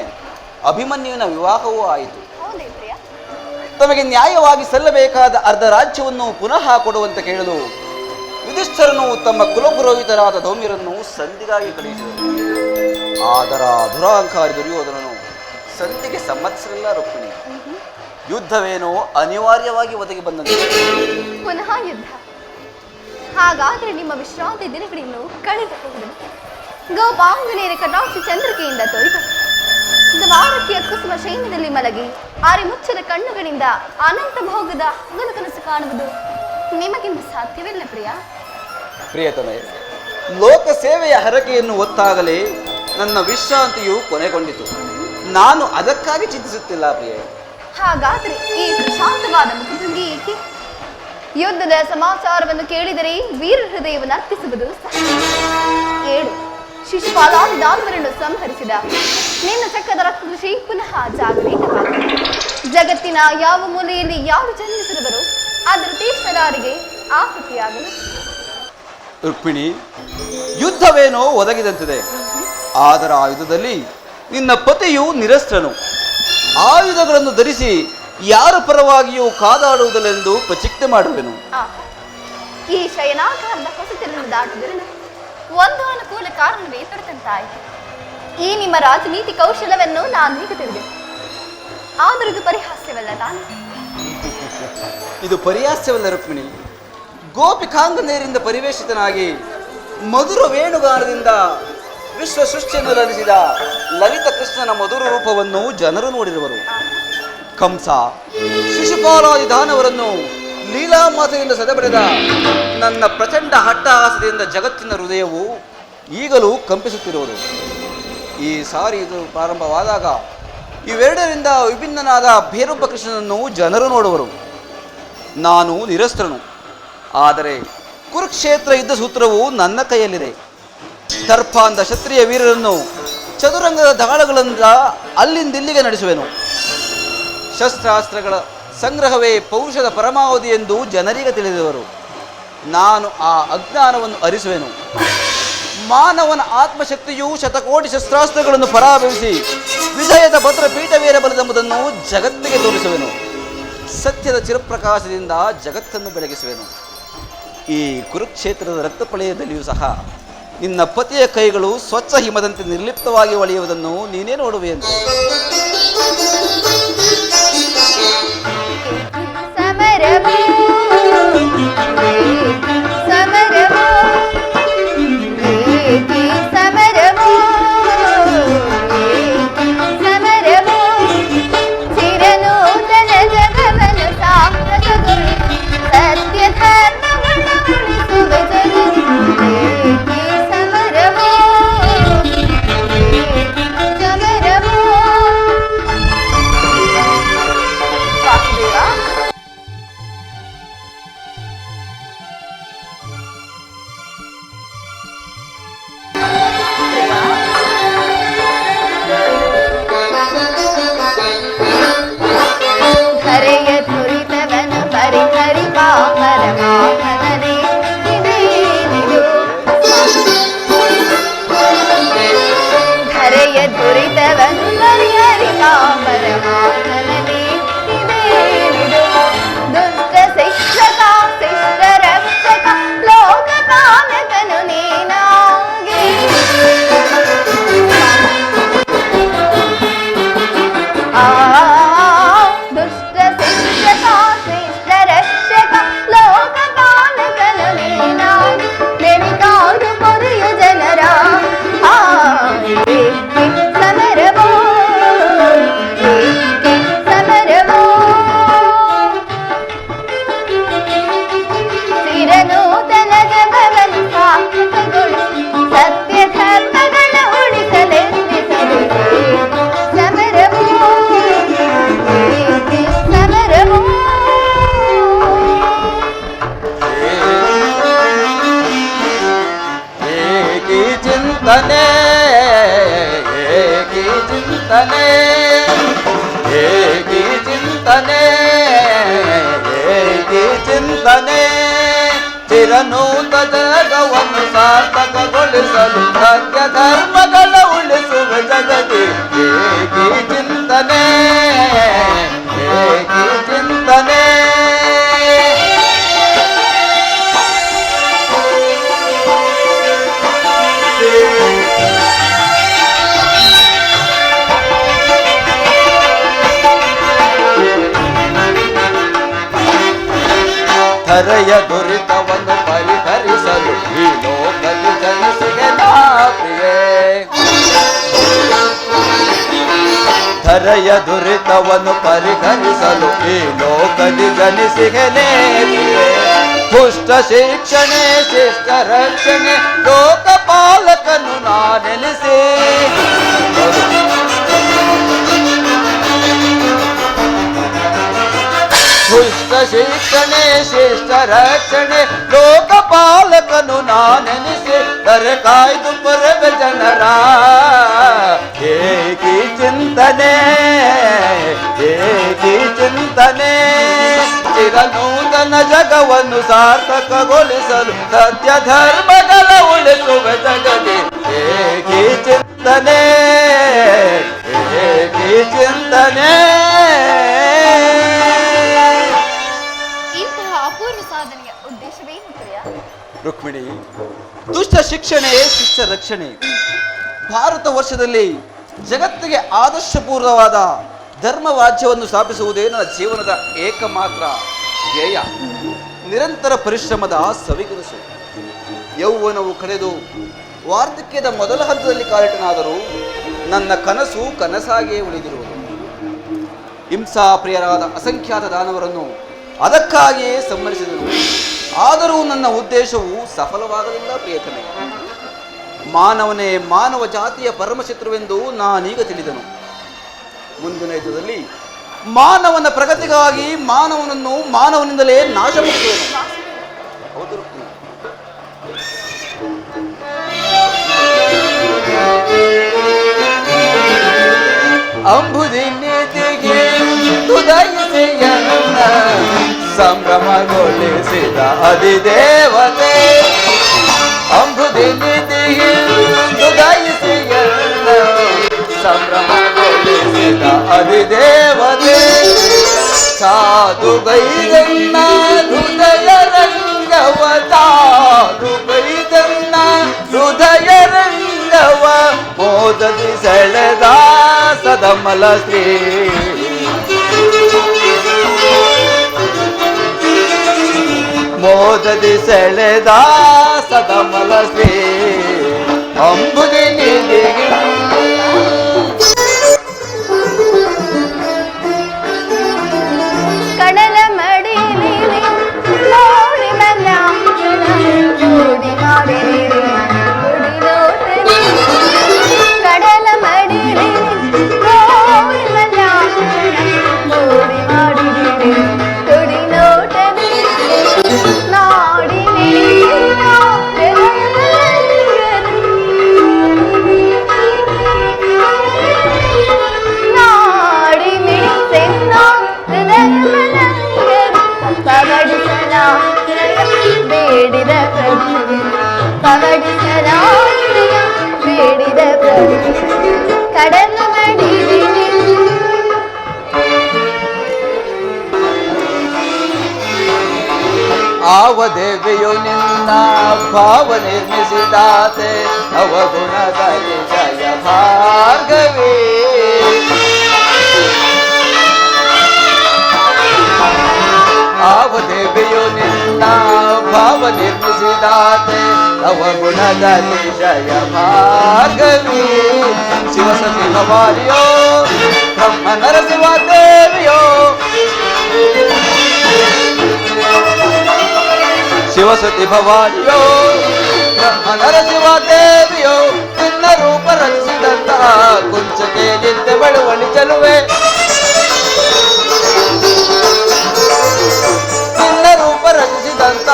ಅಭಿಮನ್ಯುವಿನ ವಿವಾಹವೂ ಆಯಿತು. ಹೌದೇ ಪ್ರಿಯ? ತಮಗೆ ನ್ಯಾಯವಾಗಿ ಸಲ್ಲಬೇಕಾದ ಅರ್ಧ ರಾಜ್ಯವನ್ನು ಪುನಃ ಕೊಡುವಂತೆ ಕೇಳಲು ಯುಧಿಷ್ಠರನು ತಮ್ಮ ಕುಲಪುರೋಹಿತರಾದ ಧೌಮ್ಯರನ್ನು ಸಂಧಿಗಾಗಿ ಕಳುಹಿಸಿದರು. ಆದರ ದುರಾಂಕಾರಿ ದುರ್ಯೋಧನನು ಸಂಧಿಗೆ ಸಮ್ಮತಿಸಲಿಲ್ಲ. ರುಕ್ಮಿಣಿ, ಯುದ್ಧವೇನೋ ಅನಿವಾರ್ಯವಾಗಿ ಒದಗಿ ಬಂದಂತೆ. ಪುನಃ ಯುದ್ಧ? ಹಾಗಾದ್ರೆ ನಿಮ್ಮ ವಿಶ್ರಾಂತಿ ದಿನಗಳಿನ್ನು ಕಳೆದು ಹೋಗುವುದು. ಗೋಪಾಂಗನೆಯರ ಕಟಾಕ್ಷ ಚಂದ್ರಿಕೆಯಿಂದ ತೊರೆದು ದ್ವಾರಕೆಯ ಕುಸುಮ ಶೈನ್ಯದಲ್ಲಿ ಮಲಗಿ ಆರಿಮುಚ್ಚದ ಕಣ್ಣುಗಳಿಂದ ಅನಂತ ಭೋಗದ ಕನಸು ಕಾಣುವುದು ನಿಮಗಿಂದ ಸಾಧ್ಯವಿಲ್ಲ ಪ್ರಿಯ. ಪ್ರಿಯತಮೆ, ಲೋಕ ಸೇವೆಯ ಹರಕೆಯನ್ನು ಹೊತ್ತಾಗಲೇ ನನ್ನ ವಿಶ್ರಾಂತಿಯು ಕೊನೆಗೊಂಡಿತು. ನಾನು ಅದಕ್ಕಾಗಿ ಚಿಂತಿಸುತ್ತಿಲ್ಲ ಪ್ರಿಯೆ. ಹಾಗಾದ್ರೆ ಈ ಪ್ರಶಾಂತವಾದ ಮುಖಭಂಗಿ ಏಕೆ? ಯುದ್ಧದ ಸಮಾಚಾರವನ್ನು ಕೇಳಿದರೆ ವೀರ ಹೃದಯವನ್ನು ಅರ್ಪಿಸುವುದು ಸಹಜ. 7 ಶಿಶುಪಾಲಾದಿ ದಾನವರನ್ನು ಸಂಹರಿಸಿದ ನಿನ್ನ ಚಕ್ಕದ ರಕ್ತಋಷಿ ಪುನಃ ಜಾಗೃತವಾಗಲಿ. ಜಗತ್ತಿನ ಯಾವ ಮೂಲೆಯಲ್ಲಿ ಯಾರು ಜನ್ಮಿಸಿರುವರು ಅದರ ತೀಕ್ಷ್ಣದಾರಿಗೆ ಆಹುತಿಯಾಗಲು. ರುಕ್ಮಿಣಿ, ಯುದ್ಧವೇನೋ ಒದಗಿದಂತಿದೆ. ಆದರೆ ಆ ಯುದ್ಧದಲ್ಲಿ ನಿನ್ನ ಪತಿಯು ನಿರಸ್ತ್ರನು. ಆಯುಧಗಳನ್ನು ಧರಿಸಿ ಯಾರ ಪರವಾಗಿಯೂ ಕಾದಾಡುವುದಿല്ലെಂದು ಪ್ರತಿಜ್ಞೆ ಮಾಡುವೆನು. ಈ ಶಯನಾಕಾರದ ಹೊಸತಿರನ್ನು ದಾಟಿದರೂ ಒಂದು ಅನುಕೂಲ ಕಾರಣವೇ ತೊರೆದಂತಾಯಿತು. ಈ ನಿಮ್ಮ ರಾಜನೀತಿ ಕೌಶಲವನ್ನು ನಾನು ಈಗ ತಿಳಿದೆ. ಆದರೂ ಇದು ಪರಿಹಾಸ್ಯವಲ್ಲ ತಾನೆ? ಇದು ಪರಿಹಾಸ್ಯವಲ್ಲ ರುಕ್ಮಿಣಿ, ಗೋಪಿಕಾಂಗನೆಯರಿಂದ ಪರಿವೇಷಿತನಾಗಿ ಮಧುರ ವೇಣುಗಾನದಿಂದ ವಿಶ್ವ ಸೃಷ್ಟಿಯನ್ನು ಲಲಿಸಿದ ಲಲಿತ ಕೃಷ್ಣನ ಮಧುರ ರೂಪವನ್ನು ಜನರು ನೋಡಿರುವರು. ಕಂಸ ಶಿಶುಪಾಲಾದಿ ದಾನವರನ್ನು ಲೀಲಾಮಾತೆಯಿಂದ ಸದೆಬಡೆದ ನನ್ನ ಪ್ರಚಂಡ ಹಟ್ಟಹಾಸದಿಂದ ಜಗತ್ತಿನ ಹೃದಯವು ಈಗಲೂ ಕಂಪಿಸುತ್ತಿರುವುದು. ಈ ಸಾರಿ ಇದು ಪ್ರಾರಂಭವಾದಾಗ ಇವೆರಡರಿಂದ ವಿಭಿನ್ನನಾದ ಬೇರೊಬ್ಬ ಕೃಷ್ಣನನ್ನು ಜನರು ನೋಡುವರು. ನಾನು ನಿರಸ್ತ್ರನು, ಆದರೆ ಕುರುಕ್ಷೇತ್ರ ಯುದ್ಧ ಸೂತ್ರವು ನನ್ನ ಕೈಯಲ್ಲಿದೆ. ದರ್ಪಾಂಧ ಕ್ಷತ್ರಿಯ ವೀರರನ್ನು ಚದುರಂಗದ ದಾಳಗಳಿಂದ ಅಲ್ಲಿಂದಿಲ್ಲಿಗೆ ನಡೆಸುವೆನು. ಶಸ್ತ್ರಾಸ್ತ್ರಗಳ ಸಂಗ್ರಹವೇ ಪೌರುಷದ ಪರಮಾವಧಿ ಎಂದು ಜನರಿಗೆ ತಿಳಿದವರು. ನಾನು ಆ ಅಜ್ಞಾನವನ್ನು ಅರಿಸುವೆನು. ಮಾನವನ ಆತ್ಮಶಕ್ತಿಯು ಶತಕೋಟಿ ಶಸ್ತ್ರಾಸ್ತ್ರಗಳನ್ನು ಪರಾಭವಿಸಿ ವಿಜಯದ ಭದ್ರ ಪೀಠವೇರಬಲ್ಲದೆಂಬುದನ್ನು ಜಗತ್ತಿಗೆ ತೋರಿಸುವೆನು. ಸತ್ಯದ ಚಿರಪ್ರಕಾಶದಿಂದ ಜಗತ್ತನ್ನು ಬೆಳಗಿಸುವೆನು. ಈ ಕುರುಕ್ಷೇತ್ರದ ರಕ್ತಪಳೆಯದಲ್ಲಿಯೂ ಸಹ ನಿನ್ನ ಪತಿಯ ಕೈಗಳು ಸ್ವಚ್ಛ ಹಿಮದಂತೆ ನಿರ್ಲಿಪ್ತವಾಗಿ ಒಳೆಯುವುದನ್ನು ನೀನೇ ನೋಡುವೆಯಂತೆ. ಚಿರನೂತ ಜಗವನ್ನು ಸಾರ್ಥಕಗೊಳಿಸಲು ಸತ್ಯ ಧರ್ಮಗಳ ಉಳಿಸುವ ಜಗದಿ ಏಕಿ ಚಿಂತನೆ ಏಕಿ ಚಿಂತನೆ. ಧರೆಯ ದುರಿತವನ್ನು ಪರಿಹರಿಸಲು ಈ ಲೋಕದ ಜನಸಿಗೆ ನಾಪ್ರಿಯೇ. ಧರೆಯ ದುರಿತವನ್ನು ಪರಿಹರಿಸಲು ಈ ಲೋಕದ ಜನಿಸಿಗೆ ನೇಪ್ರಿಯೇ. ಪುಷ್ಟ ಶಿಕ್ಷಣೆ ಶಿಷ್ಟ ರಕ್ಷಣೆ ಲೋಕಪಾಲಕನು ನಾನೆನಿಸಿ. ಪುಷ್ಟ ಶಿಕ್ಷಣೆ ಶಿಷ್ಟ ರಕ್ಷಣೆ ಲೋಕಪಾಲಕನು ನಾನೆನಿಸಿ ದರೆ ಕಾಯ್ದು ಬರಬೆ ಜನರ ಏಕಿ ಚಿಂತನೆ ಏಕಿ ಚಿಂತನೆ. ಚಿರನೂತನ ಜಗವನ್ನು ಸಾರ್ಥಕಗೊಳಿಸಲು ಸತ್ಯ ಧರ್ಮಗಳ ಉಳಿಸುವ ಜಗದಿ ಏಕಿ ಚಿಂತನೆ ಏಕಿ ಚಿಂತನೆ. ರುಕ್ಮಿಣಿ, ದುಷ್ಟ ಶಿಕ್ಷಣೆ ಶಿಷ್ಟ ರಕ್ಷಣೆ ಭಾರತ ವರ್ಷದಲ್ಲಿ ಜಗತ್ತಿಗೆ ಆದರ್ಶಪೂರ್ವವಾದ ಧರ್ಮ ರಾಜ್ಯವನ್ನು ಸ್ಥಾಪಿಸುವುದೇ ನನ್ನ ಜೀವನದ ಏಕಮಾತ್ರ ಧ್ಯೇಯ. ನಿರಂತರ ಪರಿಶ್ರಮದ ಸವಿಕನಸು. ಯೌವನವು ಕಳೆದು ವಾರ್ಧಕ್ಯದ ಮೊದಲ ಹಂತದಲ್ಲಿ ಕಾಲಿಟನಾದರೂ ನನ್ನ ಕನಸು ಕನಸಾಗಿಯೇ ಉಳಿದಿರುವುದು. ಹಿಂಸಾಪ್ರಿಯರಾದ ಅಸಂಖ್ಯಾತ ದಾನವರನ್ನು ಅದಕ್ಕಾಗಿಯೇ ಸಂಹರಿಸಿದರು. ಆದರೂ ನನ್ನ ಉದ್ದೇಶವು ಸಫಲವಾಗಲಿಲ್ಲ ಪ್ರಿಯತಮೆ. ಮಾನವನೇ ಮಾನವ ಜಾತಿಯ ಪರಮಶತ್ರುವೆಂದು ನಾನೀಗ ತಿಳಿದನು. ಮುಂದಿನ ಯುದ್ಧದಲ್ಲಿ ಮಾನವನ ಪ್ರಗತಿಗಾಗಿ ಮಾನವನನ್ನು ಮಾನವನಿಂದಲೇ ನಾಶಪಡಿಸುವೆನು. ಹೌದು ರುಕ್ಮಿಣಿ. ಅಂಬುದಿನಿತಿಗೆ ಉದಯಿಸಿಯನ್ನ ಸಂಭ್ರಮಗೊಳಿಸಿದ ಅಧಿದೇವತೆ. ಅಂಬುದಿನಿತಿಗೆ ಉದಯಿಸಿಯನ್ನ ಸಂಭ್ರಮಗೊಳಿಸಿದ ಅಧಿದೇವತೆ. ಸಾಧುಗೈದನ್ನ ಹೃದಯ ರಂಗವ, ಸಾಧುಗೈದನ್ನ ಹೃದಯ ರಂಗವ ಮೋದದಿ ಸೆಳೆದ ಸದಮಲ ಶ್ರೀ. ಮೋದದಿ ಸೆಳೆದ ಸದಮಲ ಶ್ರೀ. ಅಂಬುದಿನಿಗೆ ಕಡಲ ಮಡಿಲಿ ನೋಡಿ ಮಲ್ಲಾಂಜನ ಕೂಡಿ ಮಾಡಿರಿ ಕುಡಿಲೋಟರಿ. ಕಡಲ ಮಡಿಲಿ ನೋಡಿ ಮಲ್ಲಾಂಜನ ಕೂಡಿ ಮಾಡಿರಿ ಕುಡಿಲೋಟರಿ. ನಾಡಿ ಬೇಡಿದ ಪ್ರಭುಗೆ ಪವಡಿಸಲಾಶ್ರಯ ಬೇಡಿದ ಪ್ರಭುಗೆ ಕಡಲ ಮಡಿಲಿ. ಆವ ದೇವಿಯು ನಿನ್ನ ಭಾವ ನಿರ್ಮಿಸಿದಾತೆ ಅವಗುಣದಲ್ಲಿ ಜಯ ಭಾರ್ಗವೇ. ಆವ ದೇವಿಯು ನಿನ್ನ ಭಾವ ನಿರ್ಮಿಸಿದಾತೆ ಅವಗುಣದಲ್ಲಿ ಜಯ ಭಾರ್ಗವಿ. ಶಿವಸತಿ ಭವಾನಿಯೋ ಬ್ರಹ್ಮ ನರಸಿಂಹ ದೇವಿಯೋ. ಶಿವಸತಿ ಭವಾನಿಯೋ ಬ್ರಹ್ಮ ನರಸಿಂಹ ದೇವಿಯೋ. ನಿನ್ನ ರೂಪ ರಚಿಸಿದಂತ ಕುಂಚಕ್ಕೆ ನಿತ್ಯ ಬಳುವಳಿ ಚೆಲುವೆ. ನಿನ್ನ ರೂಪ ರಚಿಸಿದಂತ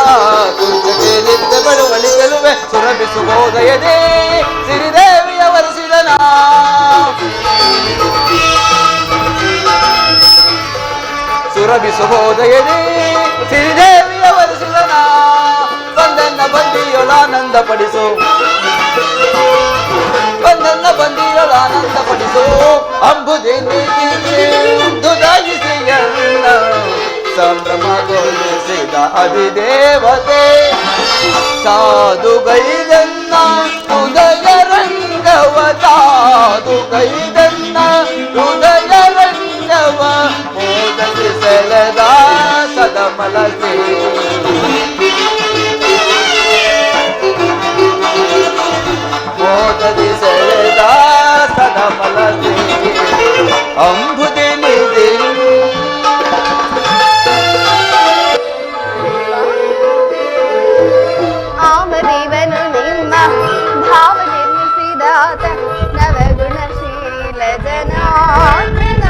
ಕುಂಚಕ್ಕೆ ನಿತ್ಯ ಬಳುವಳಿ ಚೆಲುವೆ. ಸುರಭಿಸುಬೋದಯದೇ ಸಿರಿದೇವಿಯ ವರಿಸಿದನ. ಸುರಭಿಸುಬೋದಯದೇ ಸಿರಿದೇವಿಯ ವರಿಸಿದನ. ಬಂದನ್ನ ಬಂದಿಯೊಳಾನಂದ ಪಡಿಸು, ಬಂದನ್ನ ಬಂದಿಯೊಳಾನಂದ ಪಡಿಸು. ಅಂಬುದಿನಿಸಿಯನ್ನ ಸಂಭ್ರಮಗೊಳಿಸಿದ ಅಧಿದೇವತೆ. ಸಾಧುಗೈದನ್ನ ಹೃದಯ ರಂಗವ, ಸಾಧುಗೈದನ್ನ ಹೃದಯ ರಂಗವ ಮೋದದಿ ಸೆಳೆದ ಸದಮಲ ಶ್ರೀ. ಮೋದದಿ ಸೆಳೆದ ಸದಮಲ ಶ್ರೀ. ಅಂಬುದಿನಿಧಿ ಆಮದೇವನು ನಿಮ್ಮ ಭಾವ ನಿರ್ಮಿಸಿದಾತ ನವಗುಣಶೀಲ ಜನಾರ್ದನ.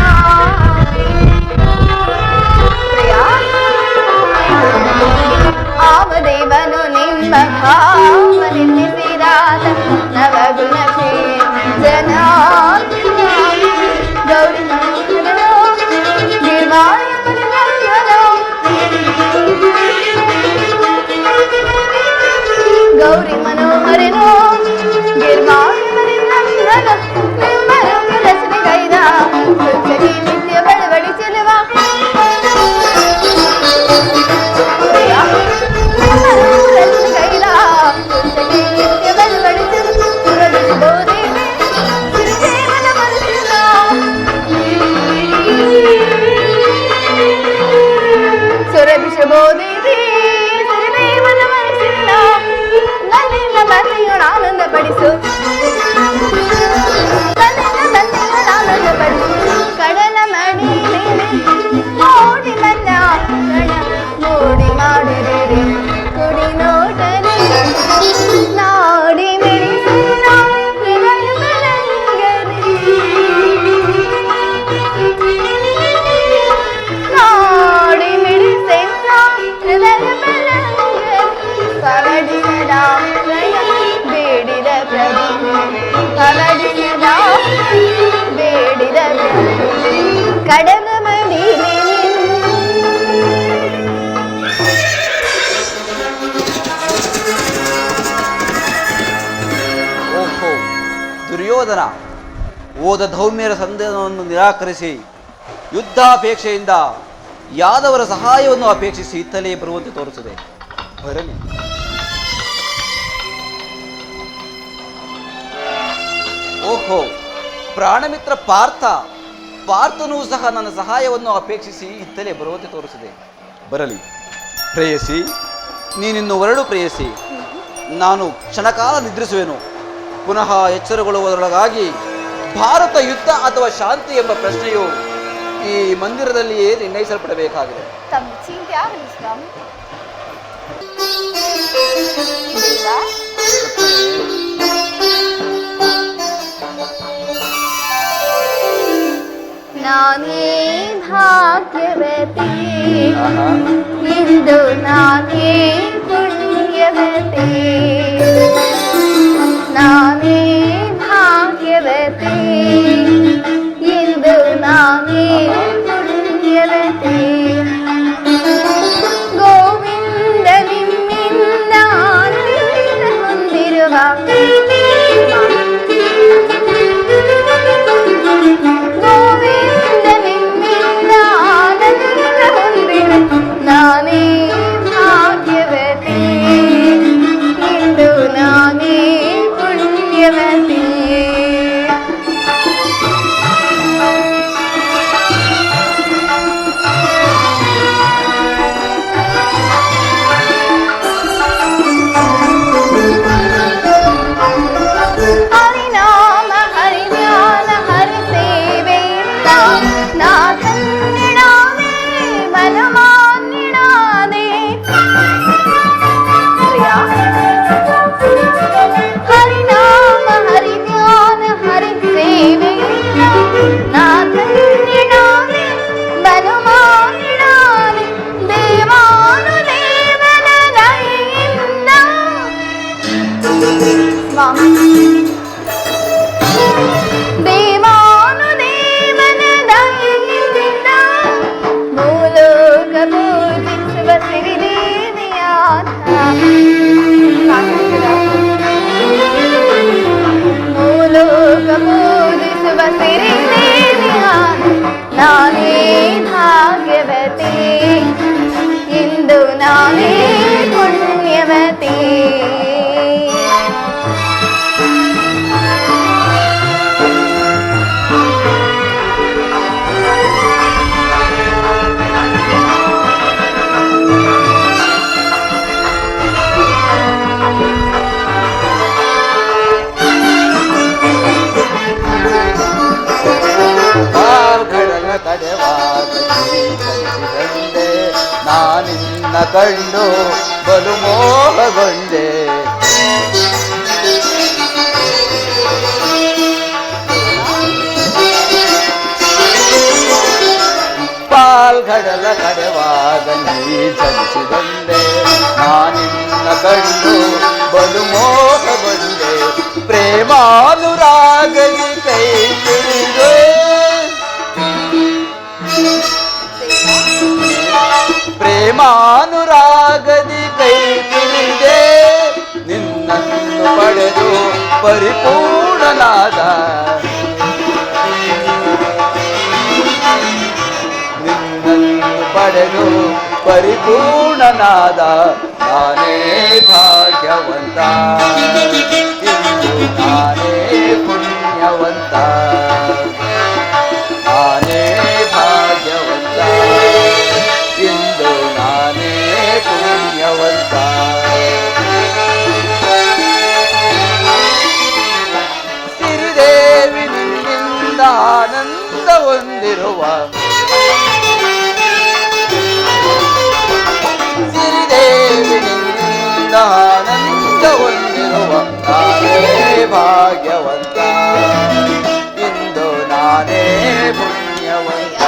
ಆಮದೇವನು ನಿಮ್ಮ ಭಾವ ನಿರ್ಮಿಸಿದಾತ ನವಗುಣಶೀಲ ಜನಾರ್ದನ. ಗೌರಿ ಮನೋಹರನೋ ನಿರ್ವಾಣ ಮನೋಹರನೋ. ಗೌರಿ ಮನೋಹರನೋ ಗಿರ್ವಾಣವರಿನಂದನ. ನಿಮ್ಮ ರೂಪ ರಚನೆಗೈದ ಕುಂಚಗಿ ನಿತ್ಯ ಬಡವಡಿ ಚೆಲುವ. ರಚನೆಗೈದ ಕುಂಚಗಿ ನಿತ್ಯ ಬಡವಡಿ ಚೆಲುವ. ಸುರಭಿಸುಬೋದೇವೆ ಸಿರಿದೇವನ ಮನಸ್ಸಿನ. ಸುರಭಿಸುಬೋದೇವೆ ಜನಾರ್ದನ ಓದ ಧೌಮ್ಯರ ಸಂಧಾನವನ್ನು ನಿರಾಕರಿಸಿ ಯುದ್ಧಾಪೇಕ್ಷೆಯಿಂದ ಯಾದವರ ಸಹಾಯವನ್ನು ಅಪೇಕ್ಷಿಸಿ ಇತ್ತಲೇ ಬರುವಂತೆ ತೋರುತ್ತದೆ. ಬರಲಿ. ಓಹೋ, ಪ್ರಾಣಮಿತ್ರ ಪಾರ್ಥನೂ ಸಹ ನನ್ನ ಸಹಾಯವನ್ನು ಅಪೇಕ್ಷಿಸಿ ಇತ್ತಲೇ ಬರುವಂತೆ ತೋರಿಸಿದೆ. ಬರಲಿ ಪ್ರೇಯಸಿ, ನೀನಿನ್ನು ಹೊರಡು ಪ್ರೇಯಸಿ. ನಾನು ಕ್ಷಣಕಾಲ ನಿದ್ರಿಸುವೆನು. ಪುನಃ ಎಚ್ಚರಗೊಳ್ಳುವುದರೊಳಗಾಗಿ ಭಾರತ ಯುದ್ಧ ಅಥವಾ ಶಾಂತಿ ಎಂಬ ಪ್ರಶ್ನೆಯು ಈ ಮಂದಿರದಲ್ಲಿಯೇ ನಿರ್ಣಯಿಸಲ್ಪಡಬೇಕಾಗಿದೆ. ತಮ್ಮ ಚಿಂತೆ ಆಗಲಿ ಸ್ವಾಮಿ. ದೇವ, ನಾನೇ ಭಾಗ್ಯವತಿ, ಇಂದು ನಾನೇ ಪುಣ್ಯವತಿ, ನಾನೇ ಭಾಗ್ಯವತಿ, ಇಂದು ನಾನೇ ಪುಣ್ಯವತಿ. ಗೋವಿಂದ ನಿಮ್ಮಿಂದ ಆನಂದ ಹೊಂದಿರುವ ಗೋವಿಂದ ನಿಮ್ಮಿಂದ ಆನಂದ ಹೊಂದಿರುವ ನಾನೇ ಭಾಗ್ಯವತಿ, ಇಂದು ನಾನೇ ಪುಣ್ಯವತಿ. ಹರಿನಾಮ ಹರಿಜ್ಞಾನ ಹರಿ ಸೇವೆಯಿಂದ ನಾ ಧನ್ಯಳಾದೆ, ಮನಮಾನ್ಯಳಾದೆ. ಹರಿನಾಮ ಹರಿಜ್ಞಾನ ಹರಿ ಸೇವೆಯಿಂದ ನಾ ಧನ್ಯಳಾದೆ, ಮನಮಾನ್ಯಳಾದೆ. ದೇವಾನುದೇವನ ದಯೆಯಿಂದ ಸ್ವಾಮಿ, ದೇವಾನುದೇವನ ದಯೆಯಿಂದ ಮೂಲೋಕ ಪೂಜಿಸುವ ಸಿರಿದೇವಿಯಾದ ಮೂಲೋಕ ಪೂಜಿಸುವ ಸಿರಿದೇವಿಯಾದ ನಾನೇ ಭಾಗ್ಯವತಿ, ಇಂದು ನಾನೇ ಪುಣ್ಯವತಿ. ಕಾಲ್ಗಡಲ ತಡೆವಾಗ ಚಲಿಸಿದಂದೆ, ನಾನಿನ್ನ ಕಂಡು ಬಲು ಮೋಹಗೊಂಡೆ. ಪಾಲ್ಗಡಲ ಕಡೆವಾಗ ನೀ ಚಲಿಸಿದಂದೆ, ನಾನಿನ್ನ ಕಂಡು ಬಲು ಮೋಹಗೊಂಡೆ. ಪ್ರೇಮಾನುರಾಗಲಿ ಕೈ ಹಿಡಿದೆ, ಪ್ರೇಮಾನುರಾಗದಿ ಕೈ ಹಿಡಿದೆ. ನಿನ್ನನ್ನು ಪಡೆದು ಪರಿಪೂರ್ಣನಾದ, ನಿನ್ನನ್ನು ಪಡೆದು ಪರಿಪೂರ್ಣನಾದ ನಾನೇ ಭಾಗ್ಯವಂತ, ಇಂದು ನಾನೇ ಪುಣ್ಯವಂತ, ನಾನೇ ಭಾಗ್ಯವಂತ, ಇಂದು ನಾನೇ ಪುಣ್ಯವಂತ. ಸಿರಿದೇವಿ ನಿನ್ನಿಂದ ಆನಂದ ಹೊಂದಿರುವ, ಸಿರಿದೇವಿ ನಿನ್ನಿಂದ ಆನಂದ ಹೊಂದಿರುವ ನಾನೇ ಭಾಗ್ಯವಂತ, ಇಂದು ನಾನೇ ಪುಣ್ಯವಂತ.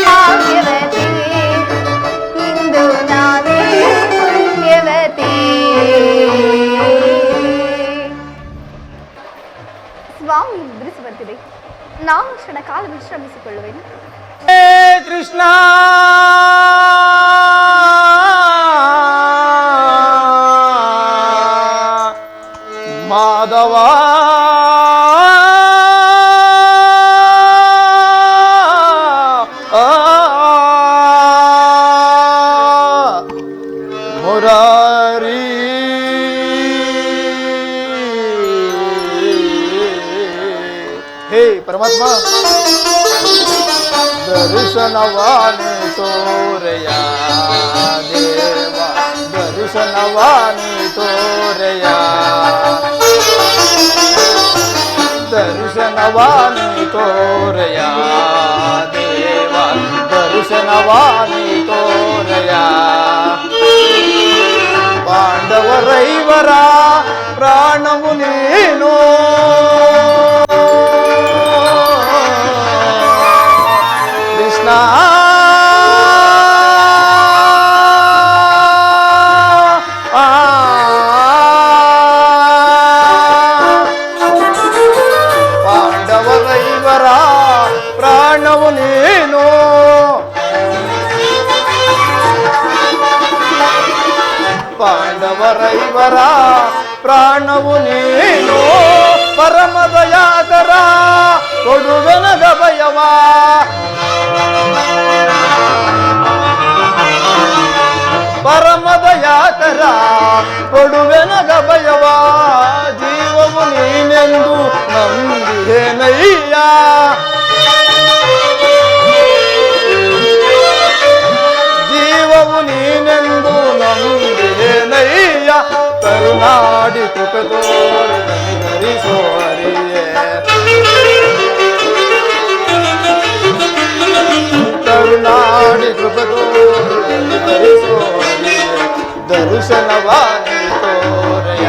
ಭಾಗ್ಯವತಿ, ಇಂದು ನಾನೇ ಪುಣ್ಯವತಿ. ಸ್ವಾಮಿ ನಿದ್ರಿಸಿ ಬರ್ತಿದೆ, ನಾನು ಕ್ಷಣ ಕಾಲ ವಿಶ್ರಮಿಸಿಕೊಳ್ಳುವೆನು. ಹೇ ಕೃಷ್ಣ, ಮಾ ಮುರಾರಿ ಹೇ ಪರಮಾತ್ಮ ದರ್ಶನವಾನಿ ತೋರೆಯ ದೇವ ದರ್ಶನವಾನಿ ತೋರೆಯ ದರ್ಶನವಾನಿ ತೋರೆಯ ದೇವ ದರ್ಶನವಾನಿ ತೋರೆಯ ಪಾಂಡವರೈವರ ಪ್ರಾಣವು ನೀನು ಕೃಷ್ಣ ಪಾಂಡವರೈವರ ಪ್ರಾಣವು ನೀನು ಪಾಂಡವರೈವರ ಪ್ರಾಣವು ನೀನು ಪರಮದಯಾಕರ ಕೊಡುವೆನಗ ಭಯವ ಪರಮದಯಾಕರ ಕೊಡುವೆನಗ ಭಯವ ಜೀವವು ನೀನೆಂದು ನಂಬಿಹೇನಯ್ಯ ಜೀವವು ನೀನೆಂದು ನಂಬಿಹೇನಯ್ಯ ಕರುನಾಡಿ ಕೃಪೆ ತೋರಿ ಧರಿಸೋರಿಯೇ ಕರುನಾಡಿ ಕೃಪೆ ತೋರಿ ಧರಿಸೋರಿಯೇ ದರ್ಶನವಾನಿ ತೋರೆಯ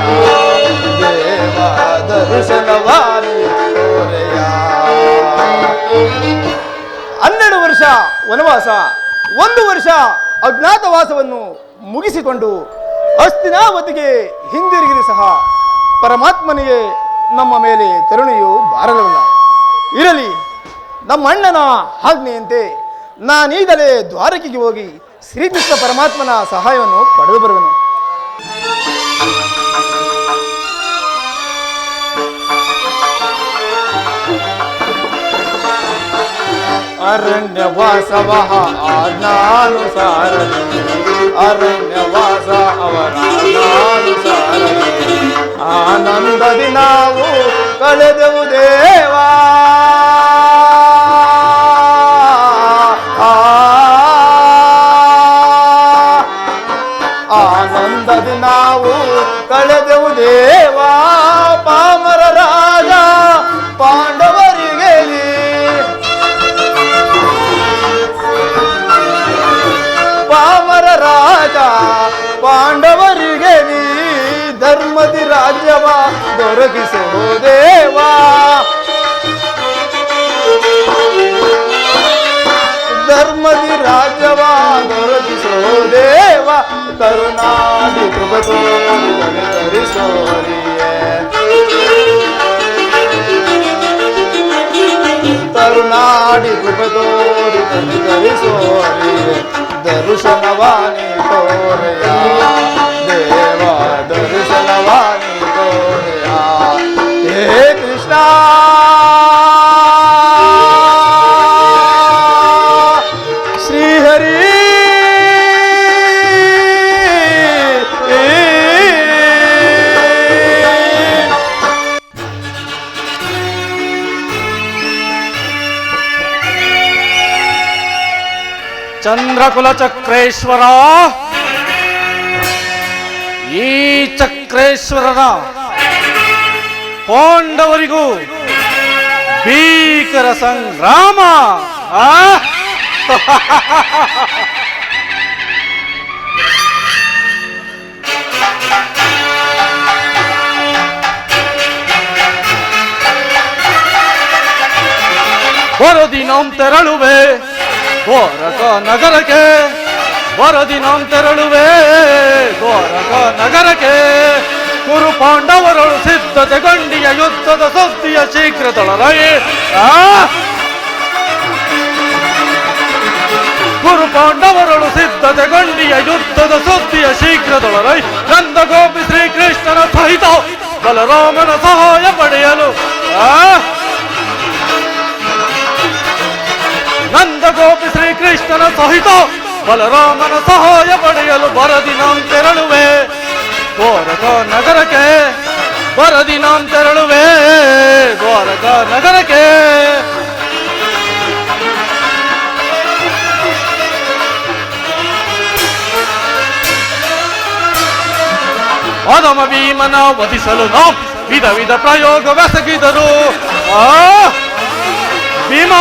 ದೇವ ದರ್ಶನವಾನಿ ತೋರೆಯ 12 ವರ್ಷ ವನವಾಸ 1 ವರ್ಷ ಅಜ್ಞಾತವಾಸವನ್ನು ಮುಗಿಸಿಕೊಂಡು ಹಸ್ತಿನಾವತಿಗೆ ಹಿಂದಿರುಗಿರಿ ಸಹ ಪರಮಾತ್ಮನಿಗೆ ನಮ್ಮ ಮೇಲೆ ಕರುಣೆಯು ಬಾರಲಿಲ್ಲ. ಇರಲಿ, ನಮ್ಮ ಅಣ್ಣನ ಆಜ್ಞೆಯಂತೆ ನಾನೀಗಲೇ ದ್ವಾರಕೆಗೆ ಹೋಗಿ ಶ್ರೀಕೃಷ್ಣ ಪರಮಾತ್ಮನ ಸಹಾಯವನ್ನು ಪಡೆದು ಬರುವೆನು. ಅರಣ್ಯವಾಸವ ಆಜ್ಞಾನುಸಾರನೆ ಅರಣ್ಯವಾಸ ಅವರ ಆಜ್ಞಾನುಸಾರನೆ ಆನಂದದಿ ನಾವು ಕಳೆದೆವು ದೇವಾ ಆನಂದದಿ ನಾವು ಕಳೆದೆವು ದೇವಾ ಪಾಮರ ರಾಜ ಪಾಂಡವರಿಗೆ ಪಾಮರ ರಾಜ ಪಾಂಡವರಿಗೆ ನೀ ಧರ್ಮದಿ ರಾಜ್ಯವ ದೊರಕಿಸೋ ದೇವಾ ಧರ್ಮದಿ ರಾಜ್ಯವ ದೊರಕಿಸೋ ದೇವ ಕರುನಾಡಿ ಕೃಪೆ ತೋರಿ ಧರಿಸೋರಿಯೇ ಕರುನಾಡಿ ಕೃಪೆ ತೋರಿ ಧರಿಸೋರಿಯೇ ದರ್ಶನವಾನಿ ತೋರೆಯ ದೇವ ದರ್ಶನವಾನಿ ತೋರೆಯ ಹೇ ಕೃಷ್ಣ ಶ್ರೀಹರಿ ಚಂದ್ರಕುಲ ಚಕ್ರೇಶ್ವರ, ಈ ಚಕ್ರೇಶ್ವರನ ಪಾಂಡವರಿಗೂ ಭೀಕರ ಸಂಗ್ರಾಮ. ವರದಿ ನಾವು ತೆರಳುವೆ ದ್ವಾರಕ ನಗರಕ್ಕೆ, ವರದಿ ನಾವು ತೆರಳುವೆ ದ್ವಾರಕ ನಗರಕ್ಕೆ. ಕುರು ಪಾಂಡವರಳು ಸಿದ್ಧತೆಗೊಂಡಿಯ ಯುದ್ಧದ ಸುದ್ದಿಯ ಶೀಘ್ರದೊಳರೈ. ಕುರು ಪಾಂಡವರಳು ಸಿದ್ಧತೆಗೊಂಡಿಯ ಯುದ್ಧದ ಸುದ್ದಿಯ ಶೀಘ್ರದೊಳರೈ. ನಂದ ಗೋಪಿ ಶ್ರೀಕೃಷ್ಣನ ಸಹಿತ ಬಲರಾಮನ ಸಹಾಯ ಪಡೆಯಲು ನಂದ ಗೋಪಿ ಶ್ರೀಕೃಷ್ಣನ ಸಹಿತ ಬಲರಾಮನ ಸಹಾಯ ಪಡೆಯಲು ಬರದಿ ನಾಂ ತೆರಳುವೆ ದ್ವಾರಕಾ ನಗರಕ್ಕೆ ಬರದಿ ನಾಂ ತೆರಳುವೆ ದ್ವಾರಕಾ ನಗರಕ್ಕೆ ಅಧಮ ಭೀಮನ ವಧಿಸಲು ನಾವು ವಿಧ ವಿಧ ಪ್ರಯೋಗವೆಸಗಿದರು ಭೀಮ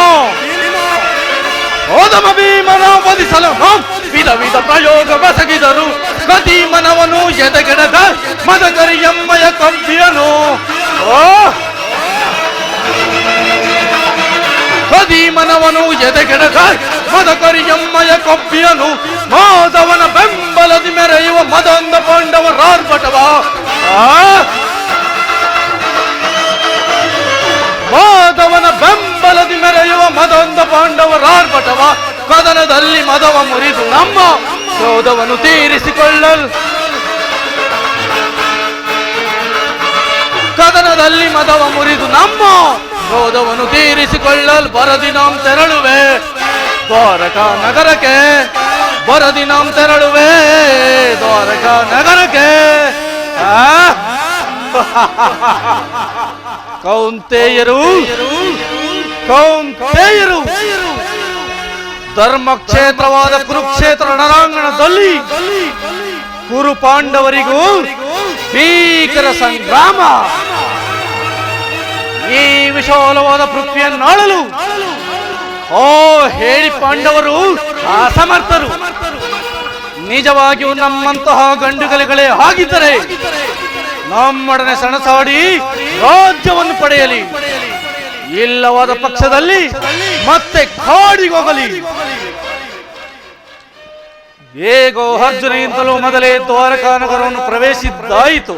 ಓದಮ ಭೀಮನ ವಧಿಸಲು ನಾವು ವಿಧ ವಿಧ ಪ್ರಯೋಗವೆಸಗಿದರು ಗತಿ ಮನವನು ಎದೆಗೆಡದ ಮದಗರಿಯಮ್ಮಯ ಕವ್ಯನು ಗದಿ ಮನವನು ಎದೆಗೆಡದ ಮದಕರಿಯಮ್ಮಯ ಕವ್ಯನು ಮಾಧವನ ಬೆಂಬಲದಿ ಮೆರೆಯುವ ಮದಂದ ಪಾಂಡವರಾರ್ಭಟವ ಮಾಧವನ ಬೆಂಬಲದಿ ಮೆರೆಯುವ ಮದಂದ ಪಾಂಡವರಾರ್ಭಟವ ಕದನದಲ್ಲಿ ಮದವ ಮುರಿದು ನಮ್ಮ ಕ್ರೋಧವನ್ನು ತೀರಿಸಿಕೊಳ್ಳಲು ಕದನದಲ್ಲಿ ಮದವ ಮುರಿದು ನಮ್ಮ ಕ್ರೋಧವನ್ನು ತೀರಿಸಿಕೊಳ್ಳಲು ಬರದಿ ನಾಂ ತೆರಳುವೆ ದ್ವಾರಕಾ ನಗರಕ್ಕೆ ಬರದಿ ನಾಂ ತೆರಳುವೆ ದ್ವಾರಕಾ ನಗರಕ್ಕೆ ಕೌಂತೆಯರು ಕೌಂತೆಯರು ಧರ್ಮಕ್ಷೇತ್ರವಾದ ಕುರುಕ್ಷೇತ್ರ ರಣರಾಂಗಣದಲ್ಲಿ ಕುರು ಪಾಂಡವರಿಗೂ ಭೀಕರ ಸಂಗ್ರಾಮ. ಈ ವಿಶಾಲವಾದ ಪೃಥ್ವಿಯನ್ನಾಳಲು ಹೇಳಿ ಪಾಂಡವರು ಅಸಮರ್ಥರು. ನಿಜವಾಗಿಯೂ ನಮ್ಮಂತಹ ಗಂಡುಗಲಿಗಳೇ ಆಗಿದ್ದರೆ ನಮ್ಮೊಡನೆ ಸಣಸಾಡಿ ರಾಜ್ಯವನ್ನು ಪಡೆಯಲಿ, ಇಲ್ಲವಾದ ಪಕ್ಷದಲ್ಲಿ ಮತ್ತೆ ಕಾಡಿಗೋಗಲಿ. ಹೇಗೋ ಅರ್ಜುನಿಗಿಂತಲೂ ಮೊದಲೇ ದ್ವಾರಕಾ ನಗರವನ್ನು ಪ್ರವೇಶಿಸಿದ್ದಾಯಿತು.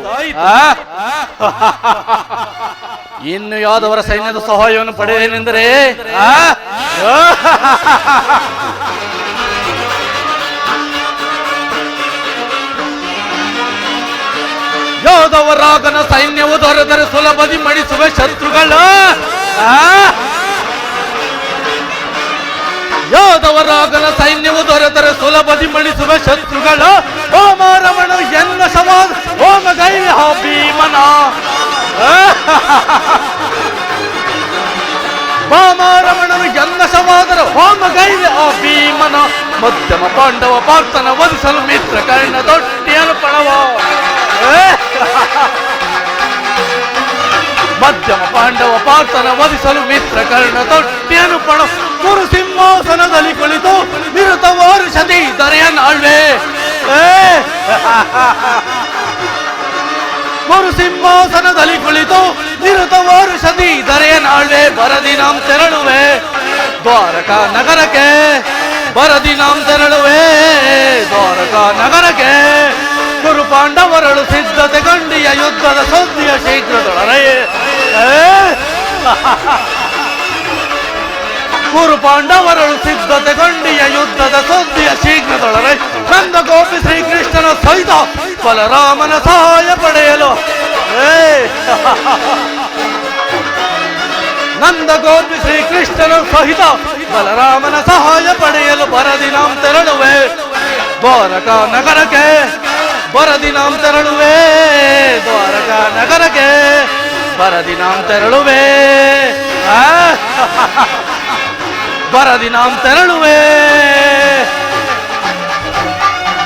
ಇನ್ನು ಯಾದವರ ಸೈನ್ಯದ ಸಹಾಯವನ್ನು ಪಡೆಯಲೆಂದರೆ ಯಾದವರಾಗನ ಸೈನ್ಯವು ದೊರೆದರೆ ಸುಲಭದಿ ಮಣಿಸುವ ಶತ್ರುಗಳ ಯಾದವರಾಗನ ಸೈನ್ಯವು ದೊರೆದರೆ ಸುಲಭದಿ ಮಣಿಸುವ ಶತ್ರುಗಳ ಓಮಾರಮಣ ಎನ್ನ ಸವಾದ ಓಮಗೈ ಭೀಮನ ವಾಮಾರಮಣನು ಎನ್ನ ಸವಾದರ ಹೋಮಗೈದ ಆ ಭೀಮನ ಮಧ್ಯಮ ಪಾಂಡವ ಪಾರ್ಥನ ವಧಿಸಲು ಮಿತ್ರ ಕರ್ಣ ದೊಡ್ಡಿಯನು ಪಣವ ಮಧ್ಯಮ ಪಾಂಡವ ಪಾರ್ಥನ ವಧಿಸಲು ಮಿತ್ರ ಕರ್ಣ ದೊಡ್ಡಿಯನು ಪಣ ಕುರು ಸಿಂಹಾಸನದಲ್ಲಿ ಕುಳಿತು ನಿರುತವಾರು ಸತಿ ದರೆಯನ್ನಾಳ್ವೆ ಕುರು ಸಿಂಹಾಸನದಲ್ಲಿ ಕುಳಿತು ನಿರುತವಾರು ಸತಿ ದರೆಯನ್ನಾಳ್ವೆ ಬರದಿ ನಾಂ ತೆರಳುವೆ ದ್ವಾರಕಾ ನಗರಕ್ಕೆ ಬರದಿ ನಾಂ ತೆರಳುವೆ ದ್ವಾರಕಾ ನಗರಕ್ಕೆ ಕುರು ಪಾಂಡವರಳು ಸಿದ್ಧತೆ ಗಂಡಿಯ ಯುದ್ಧದ ಸುದ್ದಿಯ ಶೀಘ್ರದೊಳರೆ ಕುರು ಪಾಂಡವರಳು ಸಿದ್ಧತೆ ಗಂಡಿಯ ಯುದ್ಧದ ಸುದ್ದಿಯ ಶೀಘ್ರದೊಳರೆ ನಂದ ಗೋಪಿ ಶ್ರೀಕೃಷ್ಣನ ಸಹಿತ ಬಲರಾಮನ ಸಹಾಯ ಪಡೆಯಲು ನಂದ ಗೋಪಿ ಶ್ರೀಕೃಷ್ಣನ ಸಹಿತ ಬಲರಾಮನ ಸಹಾಯ ಪಡೆಯಲು ಬರದಿ ನಾಂ ತೆರಳುವೆ ದ್ವಾರಕಾ ನಗರಕ್ಕೆ ಬರದಿ ನಾಂ ತೆರಳುವೆ ದ್ವಾರಕಾ ನಗರಕ್ಕೆ ಬರದಿ ನಾಂ ತೆರಳುವೆ ಬರದಿ ನಾಂ ತೆರಳುವೆ